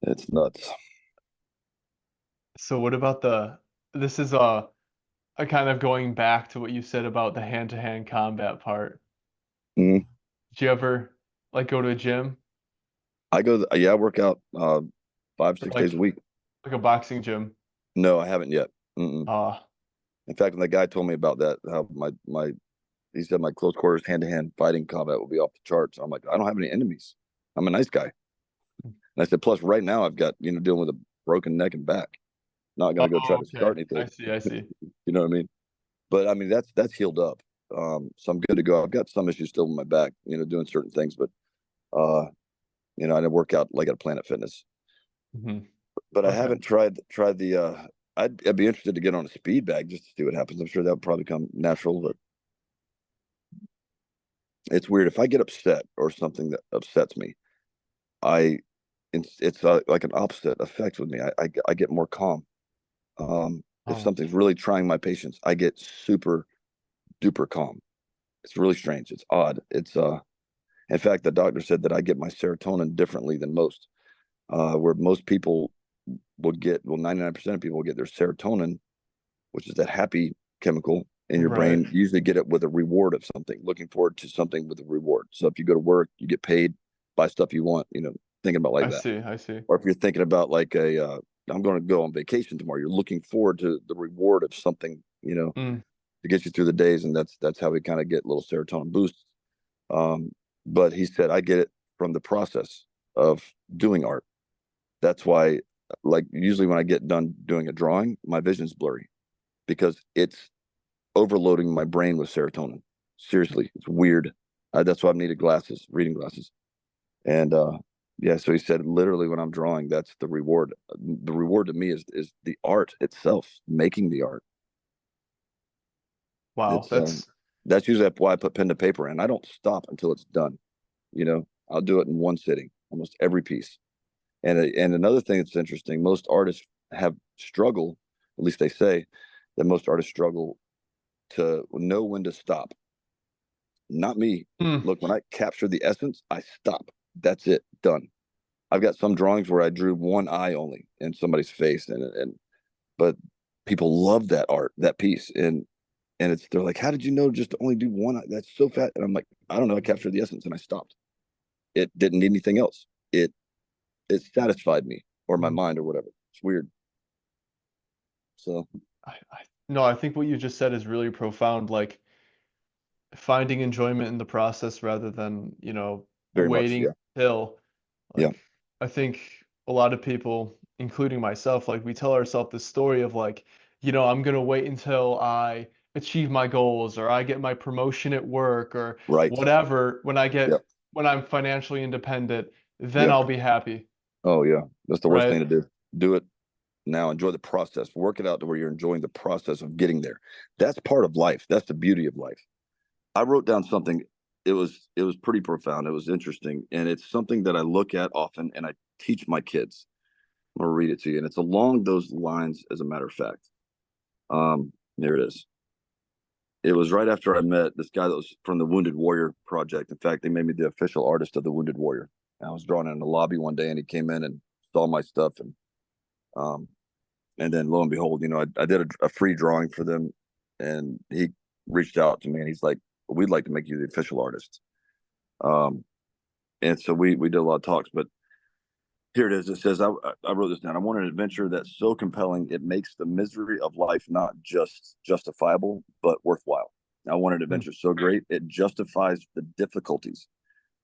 it's nuts.
So what about this is a kind of going back to what you said about the hand-to-hand combat part.
Mhm.
Did you ever like go to a gym
Yeah, I work out five,
or
6 days a week.
like a boxing gym?
No, I haven't yet. Mm-mm.
Uh,
In fact, when the guy told me about that, how he said my close quarters hand to hand fighting combat will be off the charts. I'm like, I don't have any enemies. I'm a nice guy. And I said, plus right now I've got, dealing with a broken neck and back. Not going to go try
oh,
to
okay.
start anything.
I see, I see.
You know what I mean? But I mean, that's healed up. So I'm good to go. I've got some issues still with my back, doing certain things, but, uh, I didn't work out like at a Planet Fitness,
Hmm.
but I
Okay.
haven't tried the, I'd be interested to get on a speed bag just to see what happens. I'm sure that would probably come natural, but it's weird. If I get upset or something that upsets me, I, it's like an opposite effect with me. I get more calm. If
Oh,
something's really trying my patience, I get super duper calm. It's really strange. It's odd. In fact, the doctor said that I get my serotonin differently than most, where most people will get, well, 99% of people will get their serotonin, which is that happy chemical in your
Right.
brain, usually get it with a reward of something, looking forward to something with a reward. So if you go to work, you get paid, buy stuff you want, thinking about like
I
that.
see. I see.
Or if you're thinking about like I'm going to go on vacation tomorrow, you're looking forward to the reward of something,
Mm.
to get you through the days. And that's how we kind of get little serotonin boosts. Um, but he said, I get it from the process of doing art. That's why, like, usually when I get done doing a drawing, my vision's blurry because it's overloading my brain with serotonin. Seriously, it's weird. That's why I've needed glasses, reading glasses. And yeah, so he said, literally, when I'm drawing, that's the reward. The reward to me is the art itself, making the art.
Wow.
It's that's usually why I put pen to paper, and I don't stop until it's done. I'll do it in one sitting, almost every piece. And another thing that's interesting, most artists have struggle, at least they say that most artists struggle to know when to stop. Not me.
Mm.
Look, when I capture the essence, I stop. That's it, done. I've got some drawings where I drew one eye only in somebody's face, and but people love that art, that piece, and they're like, how did you know just to only do one eye? That's so fat. And I'm like, I don't know. I captured the essence and I stopped. It didn't need anything else. It satisfied me or my
Mm.
mind or whatever. It's weird. So
No, I think what you just said is really profound. Like finding enjoyment in the process rather than,
very much,
waiting
yeah,
till
yeah,
like I think a lot of people, including myself, like we tell ourselves this story of like, I'm gonna wait until I achieve my goals or I get my promotion at work or
right,
whatever
yep,
when I'm financially independent, then
yep.
I'll be happy,
Oh yeah, that's the worst
right?
thing to do. Do it now. Enjoy the process. Work it out to where you're enjoying the process of getting there. That's part of life. That's the beauty of life. I wrote down something. It was pretty profound. It was interesting, and it's something that I look at often, and I teach my kids. I'm gonna read it to you, and it's along those lines. As a matter of fact, there it is. It was right after I met this guy that was from the Wounded Warrior Project. In fact, they made me the official artist of the Wounded Warrior. I was drawing in the lobby one day, and he came in and saw my stuff, um, and then lo and behold, I did a free drawing for them, and he reached out to me, and he's like, "We'd like to make you the official artist." Um, and so we did a lot of talks, but here it is. It says, I wrote this down. I want an adventure that's so compelling it makes the misery of life not just justifiable, but worthwhile. I want an
Mm.
adventure so great it justifies the difficulties.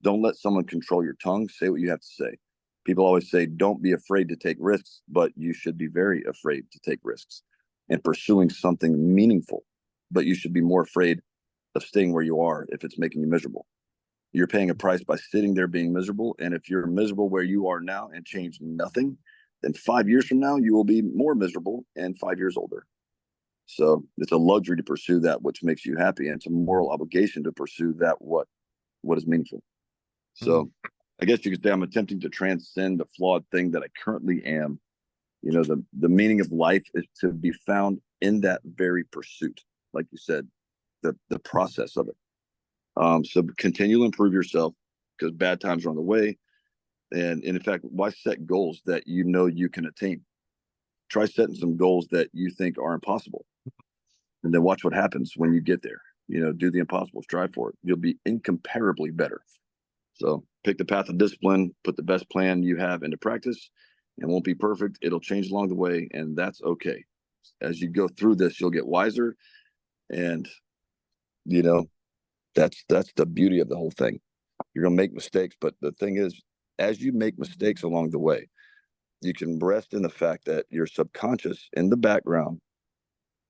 Don't let someone control your tongue. Say what you have to say. People always say, don't be afraid to take risks, but you should be very afraid to take risks and pursuing something meaningful. But you should be more afraid of staying where you are if it's making you miserable. You're paying a price by sitting there being miserable. And if you're miserable where you are now and change nothing, then 5 years from now, you will be more miserable and 5 years older. So it's a luxury to pursue that which makes you happy. And it's a moral obligation to pursue that what is meaningful.
Mm.
So I guess you could say I'm attempting to transcend the flawed thing that I currently am. The meaning of life is to be found in that very pursuit, like you said, the process of it. So continue to improve yourself because bad times are on the way. And in fact, why set goals that you know you can attain? Try setting some goals that you think are impossible, and then watch what happens when you get there. Do the impossible, strive for it. You'll be incomparably better. So pick the path of discipline, put the best plan you have into practice. It won't be perfect. It'll change along the way, and that's okay. As you go through this, you'll get wiser, and you know that's the beauty of the whole thing. You're gonna make mistakes, but the thing is, as you make mistakes along the way, you can rest in the fact that your subconscious in the background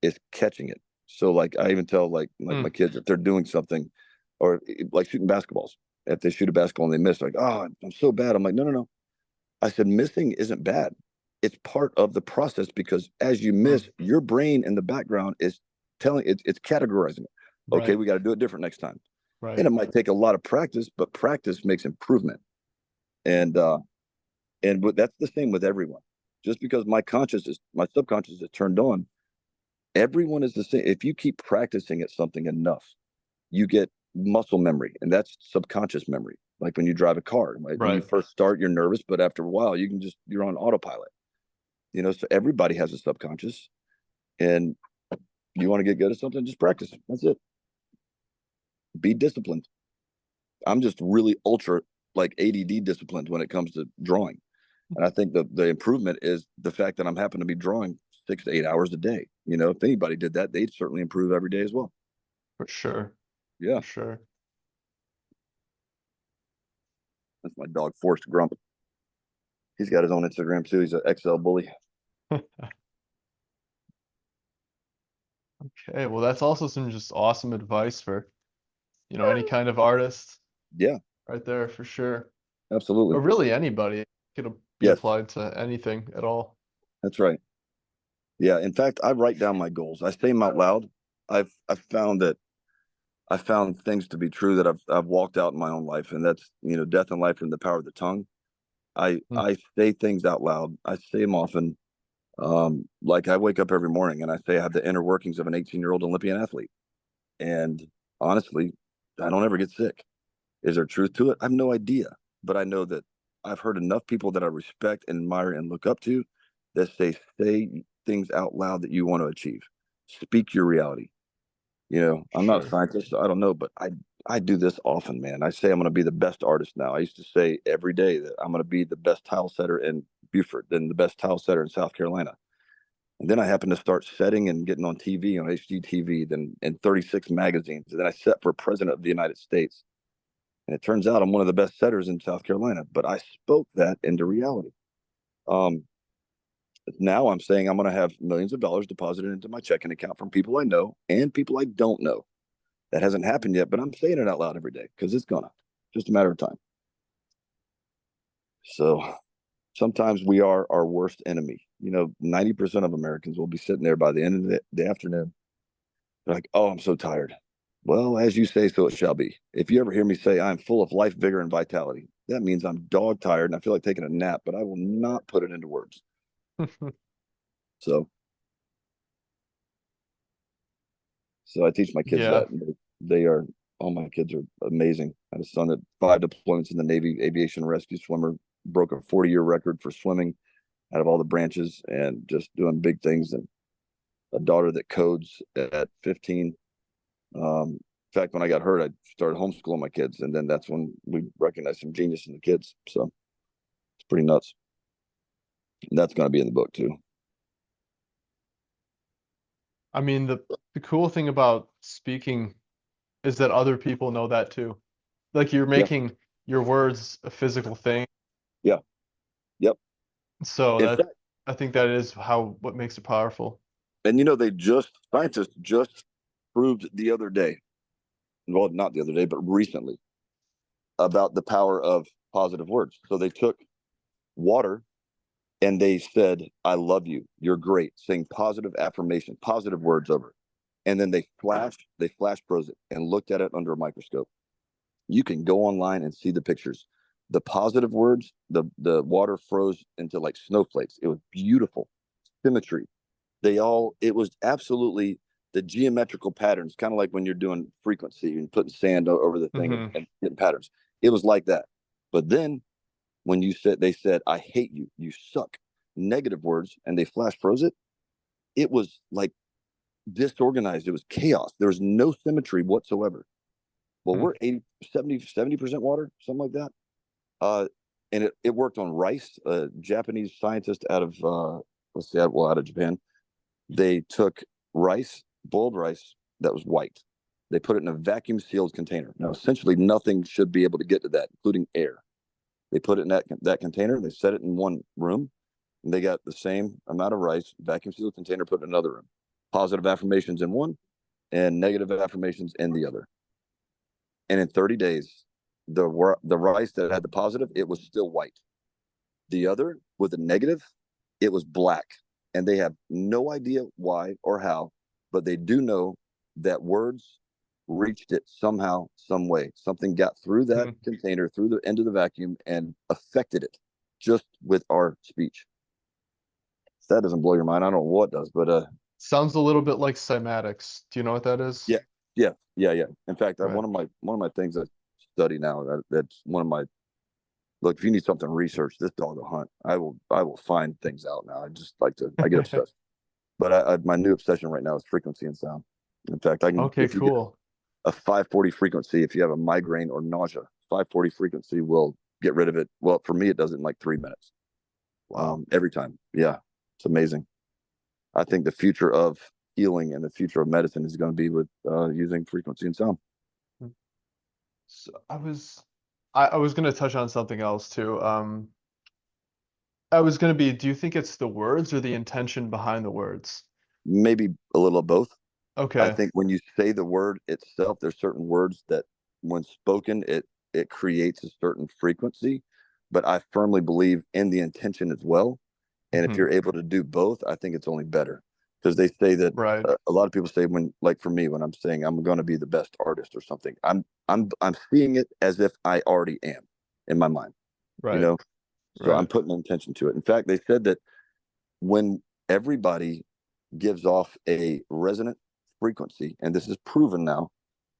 is catching it. So, like I even tell like my
Mm.
kids if they're doing something, or like shooting basketballs. If they shoot a basketball and they miss, like, oh, I'm so bad. I'm like, no, no, no. I said, missing isn't bad. It's part of the process because as you
Mm.
miss, your brain in the background is telling it's categorizing it. Okay,
Right.
we got to do it different next time. And
Right.
it might take a lot of practice, but practice makes improvement. And that's the same with everyone. Just because my subconscious is turned on, everyone is the same. If you keep practicing at something enough, you get muscle memory, and that's subconscious memory. Like when you drive a car, right? When you
Right.
first start, you're nervous, but after a while, you're on autopilot. So everybody has a subconscious, and you want to get good at something, just practice. That's it. Be disciplined. I'm just really ultra like ADD disciplined when it comes to drawing. And I think the improvement is the fact that I'm happen to be drawing 6 to 8 hours a day. If anybody did that, they'd certainly improve every day as well.
For sure.
Yeah,
For sure.
that's my dog, Forrest Grump. He's got his own Instagram too. He's an XL bully.
Okay, well, that's also some just awesome advice for, any kind of artist
Yeah,
right there for sure. Or
absolutely.
really anybody. It could be
Yes,
applied to anything at all.
that's right. Yeah, in fact, I write down my goals. I say them out loud. I've found that I found things to be true that I've walked out in my own life, and that's death and life and the power of the tongue. I
Mm,
I say things out loud. I say them often. Like I wake up every morning and I say I have the inner workings of an 18-year-old Olympian athlete, and honestly, I don't ever get sick. Is there truth to it? I have no idea, but I know that I've heard enough people that I respect and admire and look up to that say things out loud that you want to achieve. Speak your reality. I'm not a
sure.
scientist, so I don't know, but I do this often, man. I say I'm going to be the best artist now. I used to say every day that I'm going to be the best tile setter in Beaufort, then the best tile setter in South Carolina. And then I happened to start setting and getting on TV, on HGTV, then in 36 magazines. And then I set for president of the United States. And it turns out I'm one of the best setters in South Carolina, but I spoke that into reality. Um, Now I'm saying I'm going to have millions of dollars deposited into my checking account from people I know and people I don't know. That hasn't happened yet, but I'm saying it out loud every day because it's gonna. Just a matter of time. So sometimes we are our worst enemy. 90% of Americans will be sitting there by the end of the afternoon. They're like, oh, I'm so tired. Well, as you say, so it shall be. If you ever hear me say I'm full of life, vigor, and vitality, that means I'm dog tired and I feel like taking a nap, but I will not put it into words. So, so I teach my kids
Yeah.
that. All my kids are amazing. I had a son that 5 deployments in the Navy, aviation rescue swimmer, broke a 40-year record for swimming out of all the branches and just doing big things. And a daughter that codes at 15. In fact, when I got hurt, I started homeschooling my kids, and then that's when we recognized some genius in the kids. So it's pretty nuts. And that's going to be in the book too.
I mean, the cool thing about speaking is that other people know that too. Like you're
Yeah,
making your words a physical thing.
yeah, yep.
So
In fact,
I think that is what makes it powerful.
and scientists just proved the other day, well, not the other day, but recently, about the power of positive words. So they took water and they said, I love you, you're great, saying positive affirmation, positive words over it. And then they flash froze it and looked at it under a microscope. You can go online and see the pictures. The positive words, the water froze into like snowflakes. It was beautiful. Symmetry. It was absolutely the geometrical patterns, kind of like when you're doing frequency and putting sand over the thing
Hmm.
and getting patterns. It was like that. But then when they said, I hate you, you suck, negative words, and they flash froze it, it was like disorganized. It was chaos. There was no symmetry whatsoever. Well, we're 80, 70% water, something like that. Uh, and it worked on rice. A Japanese scientist out of, out of Japan, they took boiled rice that was white. They put it in a vacuum sealed container. Now, essentially, nothing should be able to get to that, including air. They put it in that container. They set it in one room. And they got the same amount of rice, vacuum sealed container, put in another room. Positive affirmations in one and negative affirmations in the other. And in 30 days, the rice that had the positive, it was still white. The other with the negative, it was black. And they have no idea why or how, but they do know that words reached it somehow, some way. Something got through that container, through the end of the vacuum, and affected it just with our speech. If that doesn't blow your mind, I don't know what does, but
Sounds a little bit like cymatics. Do you know what that is?
yeah, yeah, yeah, yeah. In fact,
Right.
one of my things study now. That's one of my look. If you need something research, this dog will hunt. I will find things out now. I get obsessed. But my new obsession right now is frequency and sound. In fact, I can
Okay,
if you get
cool.
a 540 frequency, if you have a migraine or nausea, 540 frequency will get rid of it. Well, for me, it does it in like 3 minutes.
Wow.
Every time. Yeah, it's amazing. I think the future of healing and the future of medicine is going to be with using frequency and sound.
So I was gonna touch on something else too. I was gonna be, do you think it's the words or the intention behind the words?
Maybe a little of both. I
Okay.
think when you say the word itself, there's certain words that when spoken, it creates a certain frequency. But I firmly believe in the intention as well. And if
Hmm.
you're able to do both, I think it's only better because they say that
Right.
a lot of people say when, like for me, when I'm saying I'm going to be the best artist or something, I'm seeing it as if I already am in my mind, you
Right.
know. So I'm
Right.
putting intention to it. In fact, they said that when everybody gives off a resonant frequency, and this is proven now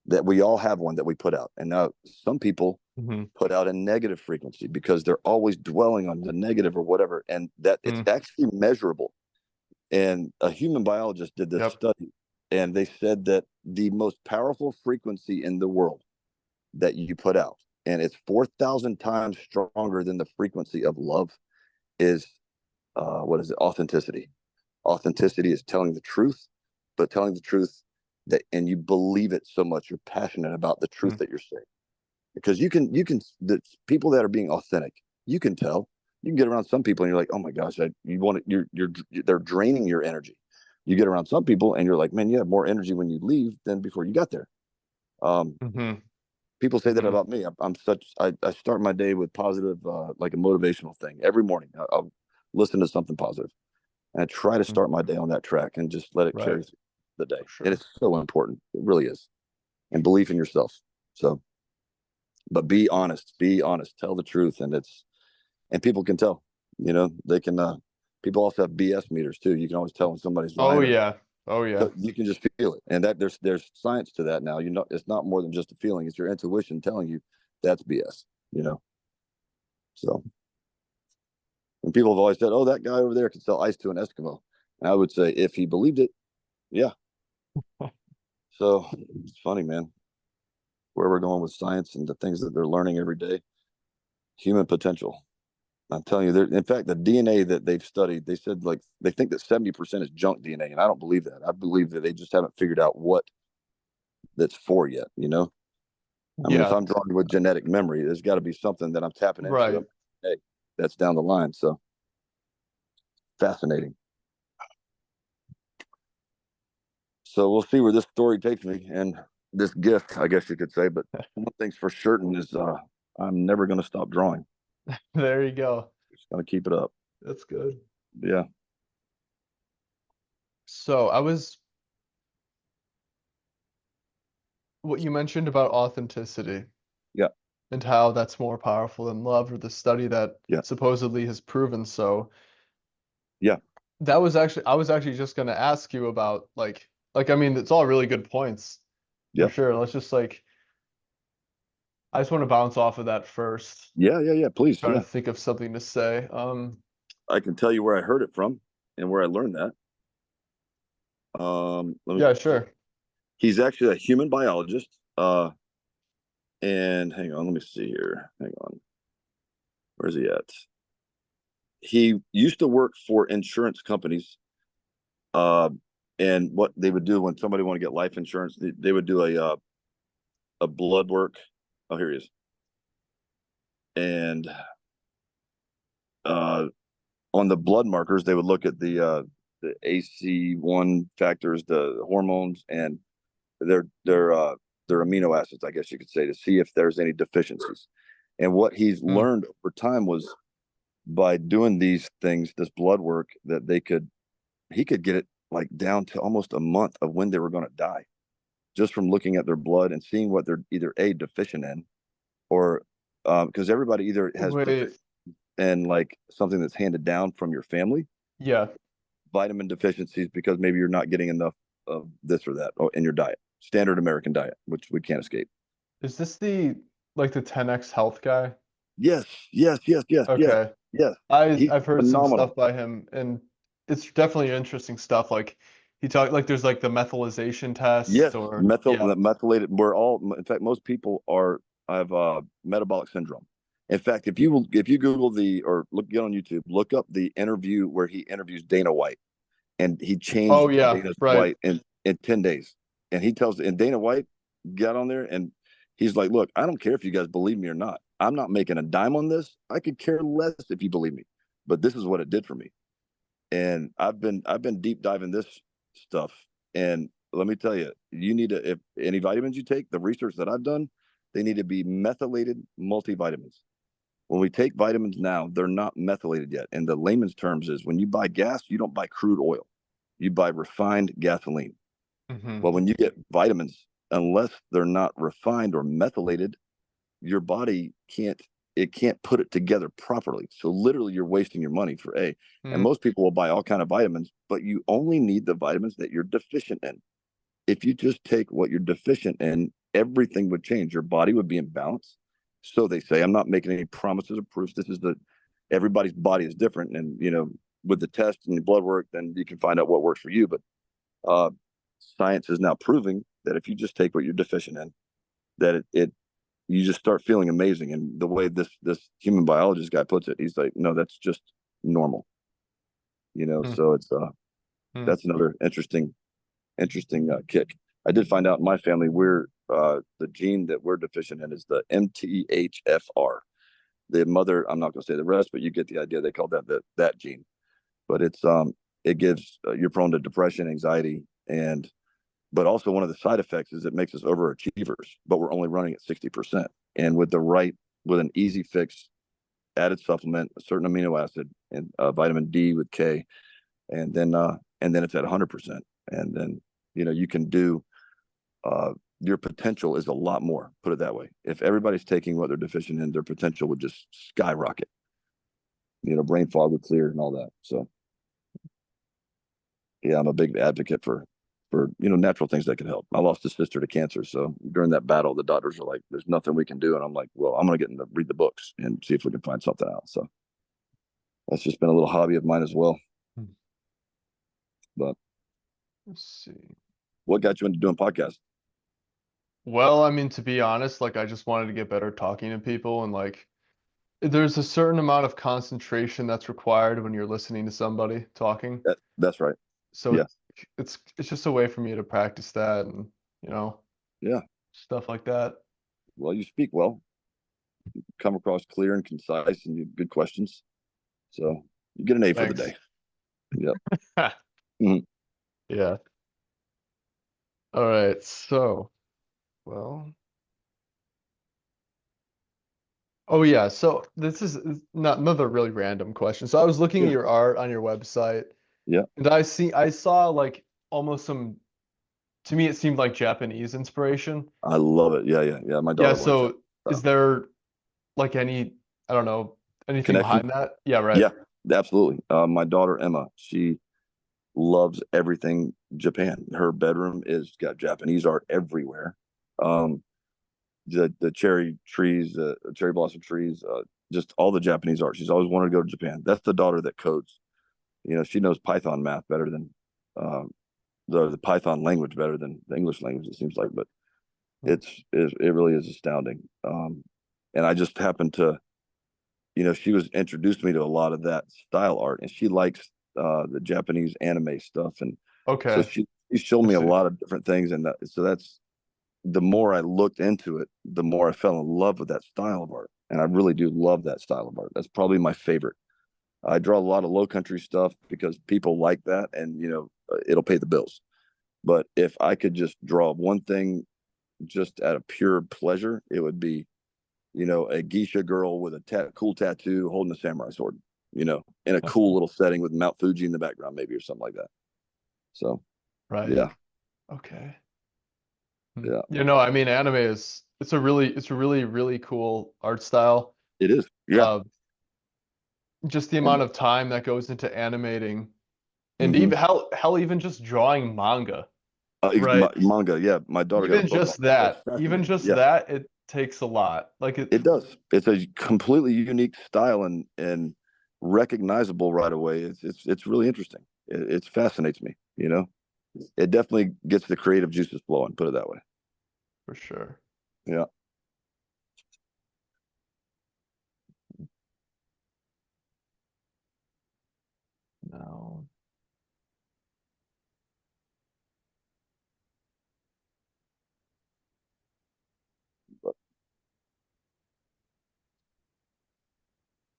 that we all have one that we put out. And now some people
Hmm.
put out a negative frequency because they're always dwelling on the negative or whatever, and that it's
Mm.
actually measurable. And a human biologist did this
Yep.
study, and they said that the most powerful frequency in the world that you put out, and it's 4,000 times stronger than the frequency of love, is what is it? Authenticity. Authenticity is telling the truth, but telling the truth that, and you believe it so much, you're passionate about the truth
Mm.
that you're saying. Because the people that are being authentic, you can tell. You can get around some people and you're like, oh my gosh, you want it, they're draining your energy. You get around some people and you're like, man, you have more energy when you leave than before you got there. Um,
Hmm.
People say that
Hmm.
about me. I start my day with positive, like a motivational thing every morning. I'll listen to something positive and I try to start my day on that track and just let it
Right.
carry through the day.
For
And
sure.
it's so important. It really is. And belief in yourself. So, but be honest, tell the truth. And people can tell, they can, people also have BS meters too. You can always tell when somebody's
Oh
lying or
yeah. Oh yeah.
you can just feel it. And that there's science to that now. It's not more than just a feeling. It's your intuition telling you that's BS, you know? So, and people have always said, oh, that guy over there can sell ice to an Eskimo. And I would say, if he believed it, yeah. So it's funny, man, where we're going with science and the things that they're learning every day. Human potential. I'm telling you, in fact, the DNA that they've studied, they said like they think that 70% is junk DNA, and I don't believe that. I believe that they just haven't figured out what that's for yet. I mean, if
Yeah.
I'm drawn to a genetic memory, there's got to be something that I'm tapping into.
Right.
Hey, that's down the line. So fascinating. So we'll see where this story takes me and this gift, I guess you could say. But one thing's for certain is I'm never going to stop drawing.
There you go.
Just going to keep it up.
That's good.
Yeah,
So what you mentioned about authenticity
yeah,
and how that's more powerful than love, or the study that
yeah,
supposedly has proven so.
yeah,
I was actually just gonna ask you about I mean, it's all really good points for
yeah,
sure. Let's just I just want to bounce off of that first.
yeah, yeah, yeah. Please,
Trying to
yeah.
think of something to say.
I can tell you where I heard it from and where I learned that. Let me
Yeah,
see.
sure.
He's actually a human biologist. And hang on, let me see here. Hang on. Where's he at? He used to work for insurance companies. Uh, and what they would do when somebody want to get life insurance, they would do a blood work. Oh, here he is. And uh, on the blood markers, they would look at the AC1 factors, the hormones, and their amino acids, I guess you could say, to see if there's any deficiencies. And what he's
Mm.
learned over time was by doing these things, this blood work, that he could get it like down to almost a month of when they were going to die, just from looking at their blood and seeing what they're either a deficient in, or because everybody either has deficient
Wait.
in like something that's handed down from your family,
Yeah.
vitamin deficiencies because maybe you're not getting enough of this or that in your diet, standard American diet, which we can't escape.
Is this the like the 10x Health guy?
Yes, yes, yes, yes, yes,
Okay.
yes.
I
He's
I've heard some
phenomenal.
stuff by him, and it's definitely interesting stuff. Like he talked like there's like the methylization test
Yes,
or yeah.
methylated. We're all, in fact, most people are have metabolic syndrome. In fact, if you Google the or get on YouTube, look up the interview where he interviews Dana White, and he
Oh
changed
yeah,
Dana
right.
White in 10 days. And he tells, and Dana White got on there and he's like, "Look, I don't care if you guys believe me or not. I'm not making a dime on this. I could care less if you believe me, but this is what it did for me." And I've been deep diving this stuff. And let me tell you, you need to, if any vitamins you take, the research that I've done, they need to be methylated multivitamins. When we take vitamins now, they're not methylated yet. And the layman's terms is when you buy gas, you don't buy crude oil, you buy refined gasoline.
Hmm.
Well, when you get vitamins, unless they're not refined or methylated, your body can't put it together properly. So literally you're wasting your money for A. And
Mm.
most people will buy all kind of vitamins, but you only need the vitamins that you're deficient in. If you just take what you're deficient in, everything would change. Your body would be in balance. So they say, I'm not making any promises or proofs. This is the everybody's body is different. And with the test and the blood work, then you can find out what works for you. But uh, science is now proving that if you just take what you're deficient in, that it you just start feeling amazing. And the way this human biologist guy puts it, he's like, no, that's just normal.
Mm.
So it's
Mm.
that's another interesting kick. I did find out in my family we're the gene that we're deficient in is the MTHFR. The mother, I'm not going to say the rest, but you get the idea. They call that gene, but it gives you're prone to depression, anxiety, and but also one of the side effects is it makes us overachievers, but we're only running at 60%. And with an easy fix, added supplement, a certain amino acid, and vitamin D with K, and then it's at 100%. And then you can do your potential is a lot more. Put it that way. If everybody's taking what they're deficient in, their potential would just skyrocket. Brain fog would clear and all that. So yeah, I'm a big advocate for natural things that can help. I lost a sister to cancer, so during that battle, the doctors are like, "There's nothing we can do," and I'm like, "Well, I'm gonna read the books and see if we can find something out." So that's just been a little hobby of mine as well.
Mm.
But
Let's see.
what got you into doing podcasts?
Well, I mean, to be honest, like I just wanted to get better talking to people and like there's a certain amount of concentration that's required when you're listening to somebody talking.
That's right.
So
Yeah,
it's just a way for me to practice that and you know,
yeah.
stuff like that.
Well, you speak well, come across clear and concise, and you have good questions. So you get an A for the
Thanks.
day. Yep. Mhm.
Yeah. All right. So, well, oh yeah. So this is not another really random question. So I was looking at
Yeah.
your art on your website
Yeah.
and I saw like almost some to me it seemed like Japanese inspiration.
I love it. Yeah, yeah, yeah. My
Yeah,
daughter loves
so
that
is there like any I don't know, anything
connection.
behind that? Yeah, right.
Yeah, absolutely. My daughter Emma, she loves everything Japan. Her bedroom is got Japanese art everywhere. Um, the cherry trees, cherry blossom trees, just all the Japanese art. She's always wanted to go to Japan. That's the daughter that codes. She knows Python math better than um, the Python language better than the English language. It seems like, but
Hmm.
it really is astounding. And I just happened to, she was introduced me to a lot of that style art, and she likes the Japanese anime stuff, and so
Okay,
she showed
I
me a
see.
lot of different things, and so that's the more I looked into it, the more I fell in love with that style of art, and I really do love that style of art. That's probably my favorite. I draw a lot of low country stuff because people like that, and it'll pay the bills. But if I could just draw one thing just out of pure pleasure, it would be a geisha girl with a cool tattoo holding a samurai sword, in a cool little setting with Mount Fuji in the background, maybe, or something like that. So,
Right.
yeah,
Okay. Hmm.
yeah,
I mean anime is it's a really, really cool art style.
it is. Yeah.
Uh just the
And
amount of time that goes into animating and
mm-hmm.
even hell even just drawing manga, right?
Manga, yeah. My daughter got a book on it. It's
Even
fascinating.
just
Yeah.
that, it takes a lot. Like it
It does. It's a completely unique style and recognizable right away. It's really interesting. It fascinates me. You know, it definitely gets the creative juices flowing. Put it that way.
for sure.
Yeah.
No.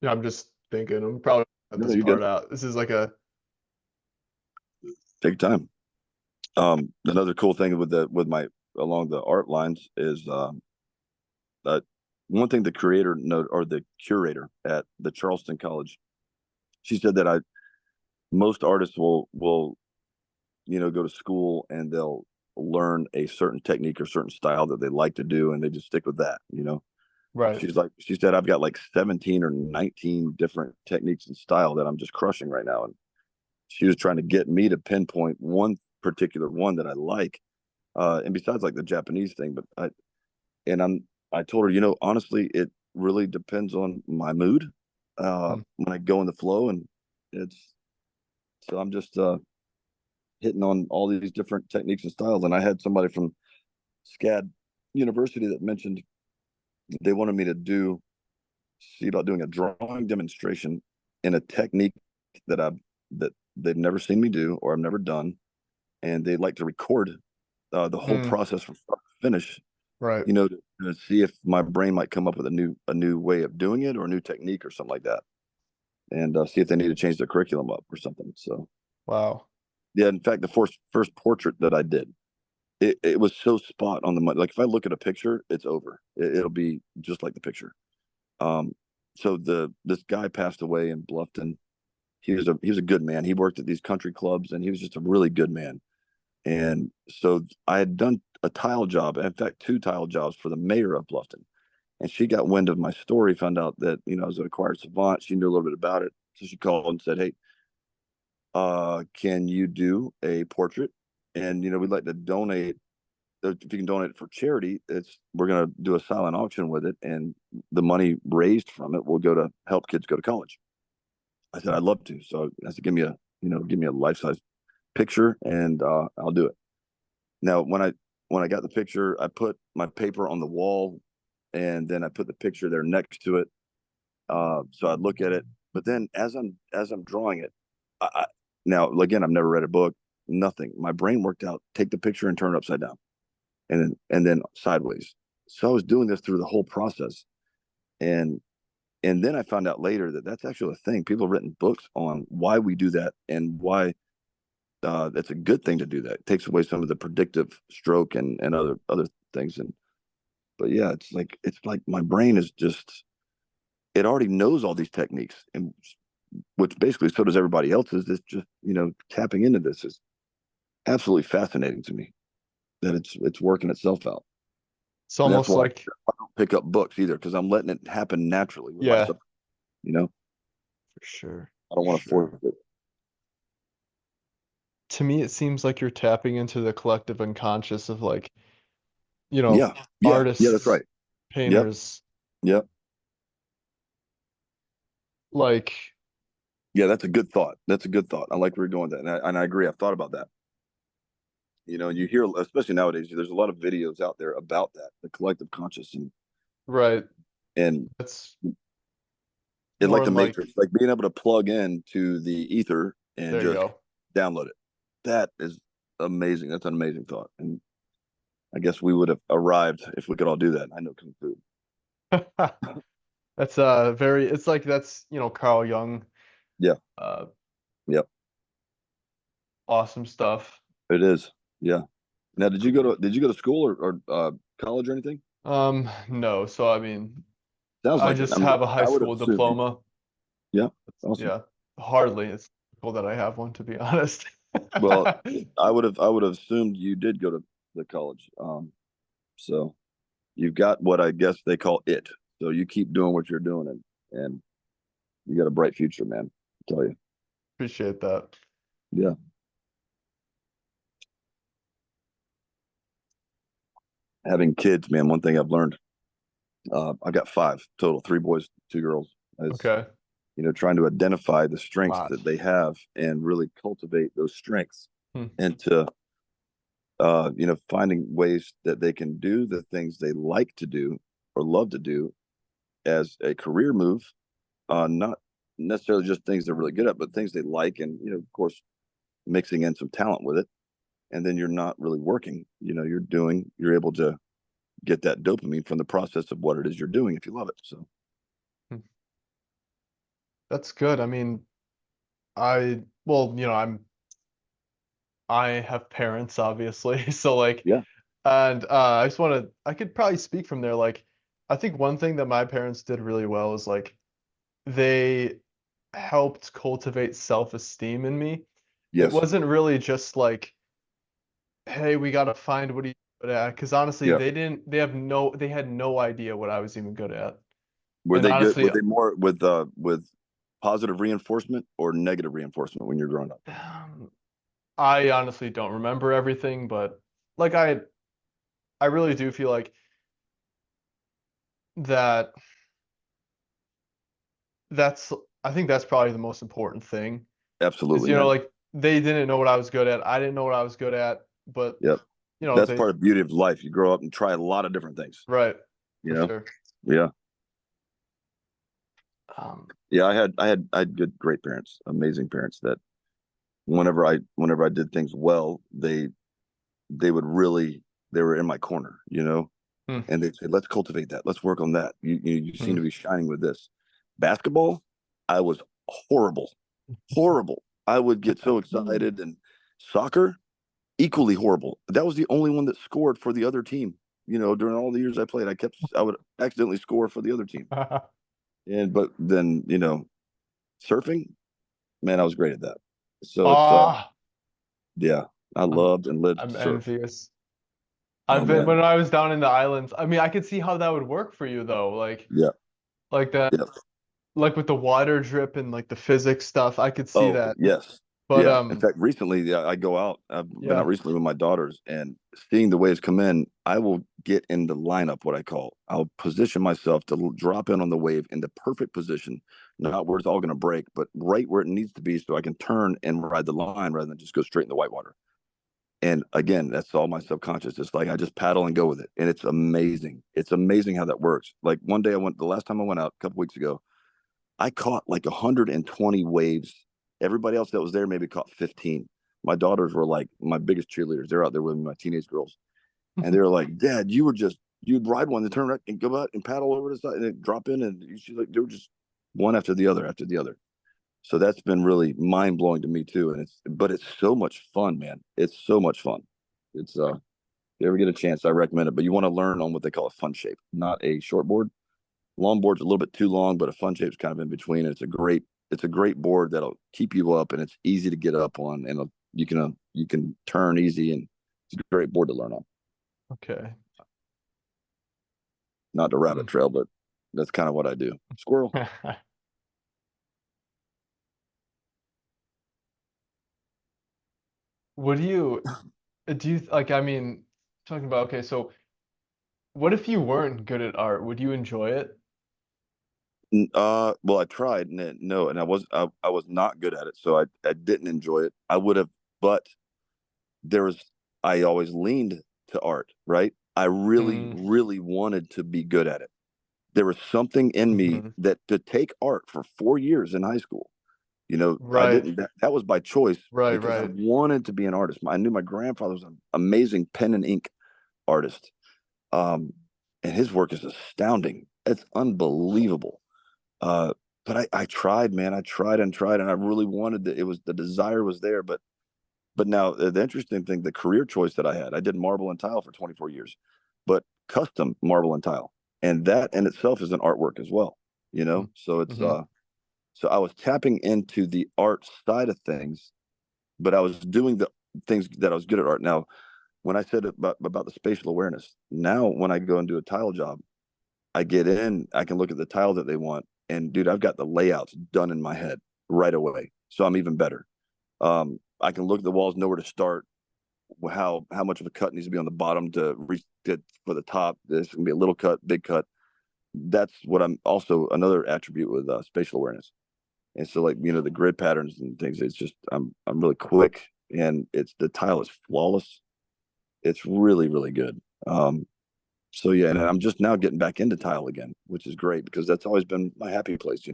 Yeah, I'm just thinking. I'm probably gonna cut
No,
this
you're
part
good.
out. This is like a
Take your time. Another cool thing with my along the art lines is that one thing the creator note or the curator at the Charleston College, she said that I most artists will go to school and they'll learn a certain technique or certain style that they like to do and they just stick with that.
right.
She said I've got like 17 or 19 different techniques and style that I'm just crushing right now. And she was trying to get me to pinpoint one particular one that I like. And besides like the Japanese thing, but I told her, honestly, it really depends on my mood
Hmm.
when I go in the flow. And it's so I'm just hitting on all these different techniques and styles. And I had somebody from SCAD University that mentioned they wanted me to see about doing a drawing demonstration in a technique that they've never seen me do or I've never done, and they'd like to record the whole
Mm,
process from start to finish.
right.
To see if my brain might come up with a new way of doing it or a new technique or something like that, and see if they need to change their curriculum up or something. So
Wow.
yeah, in fact, the first portrait that I did, it was so spot on the money. Like if I look at a picture, it's over. It'll be just like the picture. Um, so this guy passed away in Bluffton. He was a good man. He worked at these country clubs, and he was just a really good man. And so I had done a tile job, in fact, two tile jobs for the mayor of Bluffton. And she got wind of my story, found out that I was an acquired savant. She knew a little bit about it, so she called and said, "Hey, can you do a portrait? And we'd like to donate. If you can donate it for charity, we're going to do a silent auction with it, and the money raised from it will go to help kids go to college." I said, "I'd love to." So I said, "Give me a life size picture, and I'll do it." Now, when I got the picture, I put my paper on the wall, and then I put the picture there next to it. So I'd look at it, but then as I'm drawing it, now again, I've never read a book, nothing. My brain worked out. Take the picture and turn it upside down, and then sideways. So I was doing this through the whole process, and and then I found out later that that's actually a thing. People have written books on why we do that and why that's a good thing to do that. It takes away some of the predictive stroke and other things. And but yeah, it's like my brain is just it already knows all these techniques, and which basically so does everybody else's. It's just tapping into this is absolutely fascinating to me that it's working itself out,
It's
and that's
almost
why
like,
I don't pick up books either because I'm letting it happen naturally with
yeah,
myself. You know,
for sure.
I don't
For
want to force
sure.
it.
To me, it seems like you're tapping into the collective unconscious of like, you know,
Yeah, yeah, that's
artists,
right. Yep,
painters,
yep.
like,
Yeah, that's a good thought. That's a good thought. I like where you're going with that, and I agree. I've thought about that. And you hear, especially nowadays, there's a lot of videos out there about that, the collective conscious,
right.
and
That's
it's
more
like the
in like,
Matrix, like being able to plug in to the ether and
there you
just
go.
download it. That is amazing. That's an amazing thought, and I guess we would have arrived if we could all do that. I know kung fu.
That's very, it's like that's, Carl Jung,
Yeah,
uh,
yep,
awesome stuff.
it is. Yeah. Now, did you go to school or college or anything?
No, so I mean,
Sounds
I
like it.
just
I mean,
have a high
I would have
school
assumed you.
diploma.
Yeah, awesome.
Yeah, hardly. It's cool that I have one, to be honest.
Well, I would have assumed you did go to the college. So you've got what I guess they call it. So you keep doing what you're doing, and you got a bright future, man. I tell you.
Appreciate that.
Yeah. Having kids, man, one thing I've learned. I've got five total, three boys, two girls. As
Okay.
trying to identify the strengths
Lot.
that they have and really cultivate those strengths,
Hmm.
and to finding ways that they can do the things they like to do or love to do as a career move, not necessarily just things they're really good at, but things they like, and of course, mixing in some talent with it. And then you're not really working. You're able to get that dopamine from the process of what it is you're doing if you love it. So
Hmm. That's good. I mean, well, I have parents, obviously. So like,
yeah,
and I could probably speak from there. Like, I think one thing that my parents did really well is like they helped cultivate self-esteem in me. It
yes,
wasn't really just like, hey, we gotta find what he's good at. Because honestly,
yeah.
they had no idea what I was even good at.
Were
And
they good?
honestly,
Were they more with positive reinforcement or negative reinforcement when you're growing up?
I honestly don't remember everything, but like I really do feel like that that's I think that's probably the most important thing. Is
Absolutely, man.
like they didn't know what I was good at. I didn't know what I was good at, but
Yep. That's
they
part of the beauty of life. You grow up and try a lot of different things.
right
You
for
know.
sure.
Yeah.
Um,
Yeah. I had good, great parents, amazing parents that whenever I did things well, they would really they were in my corner,
hmm,
and they'd say, "Let's cultivate that. Let's work on that. You seem
hmm.
to be shining with this." Basketball, I was horrible, horrible. I would get so excited, and soccer, equally horrible. That was the only one that scored for the other team. During all the years I played, I would accidentally score for the other team. But then, surfing, man, I was great at that. So it's
Ah,
yeah, I
I'm
loved and lived to
I'm
surf.
envious.
Oh
I've been
man,
when I was down in the islands. I mean, I could see how that would work for you though.
yeah,
Like that,
yeah.
like with the water drip and like the physics stuff. I could see
Oh
that.
yes,
But
yeah. In fact, recently, yeah, I go out. I've been out
yeah.
recently with my daughters, and seeing the waves come in, I will get in the lineup. What I call, I'll position myself to drop in on the wave in the perfect position, not where it's all going to break, but right where it needs to be, so I can turn and ride the line rather than just go straight in the whitewater. And again, that's all my subconscious. It's like I just paddle and go with it, and it's amazing. It's amazing how that works. Like one day, the last time I went out a couple weeks ago, I caught like 120 waves. Everybody else that was there maybe caught 15. My daughters were like my biggest cheerleaders. They're out there with me, my teenage girls, and they were like, "Dad, you'd ride one, and turn right and go out and paddle over the side and then drop in, and she's like, they were just one after the other." So that's been really mind blowing to me too, and it's so much fun, man. It's so much fun. It's if you ever get a chance, I recommend it. But you want to learn on what they call a fun shape, not a short board. Long board's a little bit too long, but a fun shape's kind of in between. And it's a great board that'll keep you up, and it's easy to get up on, and you can turn easy, and it's a great board to learn on.
Okay.
Not the rabbit
Hmm.
trail, but that's kind of what I do. Squirrel.
Would you do you like? I mean, talking about okay. So, what if you weren't good at art? Would you enjoy it?
Well, I tried, and no, and I was not good at it, so I didn't enjoy it. I would have, but there was I always leaned to art, right? I really,
Mm,
really wanted to be good at it. There was something in me
hmm.
that to take art for 4 years in high school. I
Right.
didn't. That was by choice
Right.
because I
Right.
wanted to be an artist. I knew my grandfather was an amazing pen and ink artist, um, and his work is astounding. It's unbelievable. Uh, but I tried, man. I tried and tried, and I really wanted to. It was the desire was there, but now the interesting thing, the career choice that I had, I did marble and tile for 24 years, but custom marble and tile, and that in itself is an artwork as well. So it's
Mm-hmm.
so I was tapping into the art side of things, but I was doing the things that I was good at art. Now, when I said about the spatial awareness, now when I go and do a tile job, I get in, I can look at the tile that they want, and dude, I've got the layouts done in my head right away. So I'm even better. I can look at the walls, know where to start, how much of a cut needs to be on the bottom to reach it for the top. There's gonna be a little cut, big cut. that's what I'm also another attribute with spatial awareness. And so like, the grid patterns and things, it's just, I'm really quick, and the tile is flawless. It's really, really good. So yeah, and I'm just now getting back into tile again, which is great because that's always been my happy place.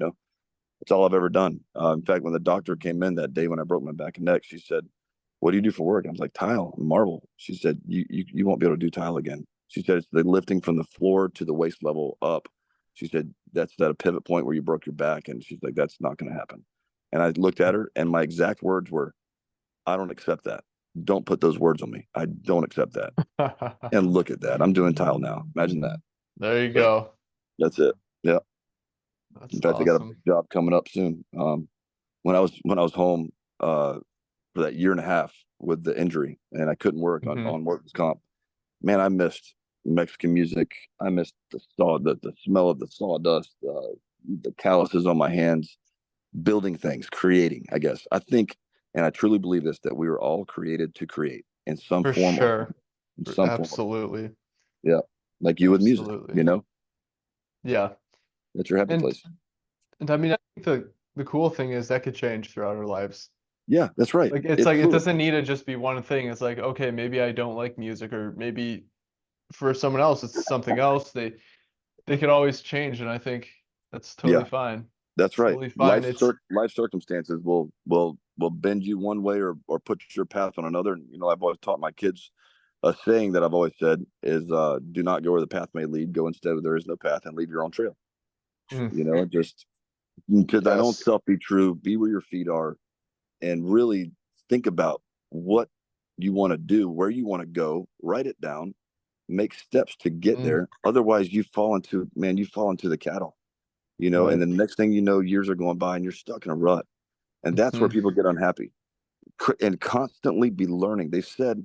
It's all I've ever done. In fact, when the doctor came in that day when I broke my back and neck, she said, "What do you do for work?" I was like, "Tile, marble." She said, "You won't be able to do tile again." She said, "It's the lifting from the floor to the waist level up." She said, "That's that a pivot point where you broke your back," and she's like, "That's not going to happen." And I looked at her, and my exact words were, "I don't accept that. Don't put those words on me. I don't accept that." And look at that. I'm doing tile now. Imagine that.
There you
So
go.
that's it. Yeah.
That's
In fact, I got a big
awesome.
job coming up soon. When I was home for that year and a half with the injury, and I couldn't work on
Hmm.
on workers comp. Man, I missed Mexican music. I missed the smell of the sawdust, the calluses on my hands, building things, creating. I guess I think, and I truly believe this, that we were all created to create in some
For
form or
sure.
in some form or
Absolutely.
yeah, like you with music.
Absolutely. Yeah.
That's your happy
And
place.
and I mean, I think the cool thing is that could change throughout our lives.
Yeah, that's right.
Like
It's
it
fluid.
doesn't need to just be one thing. It's like, okay, maybe I don't like music, or maybe for someone else it's something else. They could always change, and I think that's totally
Yeah,
fine.
that's
It's
right.
totally fine. It's
Life circumstances will bend you one way or put your path on another. And I've always taught my kids a saying that I've always said is do not go where the path may lead, go instead where there is no path and leave your own trail.
mm,
Just because I don't
yes.
self be true, be where your feet are, and really think about what you want to do, where you want to go, write it down, make steps to get
Mm,
there. Otherwise, you fall into the cattle, and
right.
then the next thing you know, years are going by and you're stuck in a rut. And that's where
Hmm.
people get unhappy and constantly be learning. They said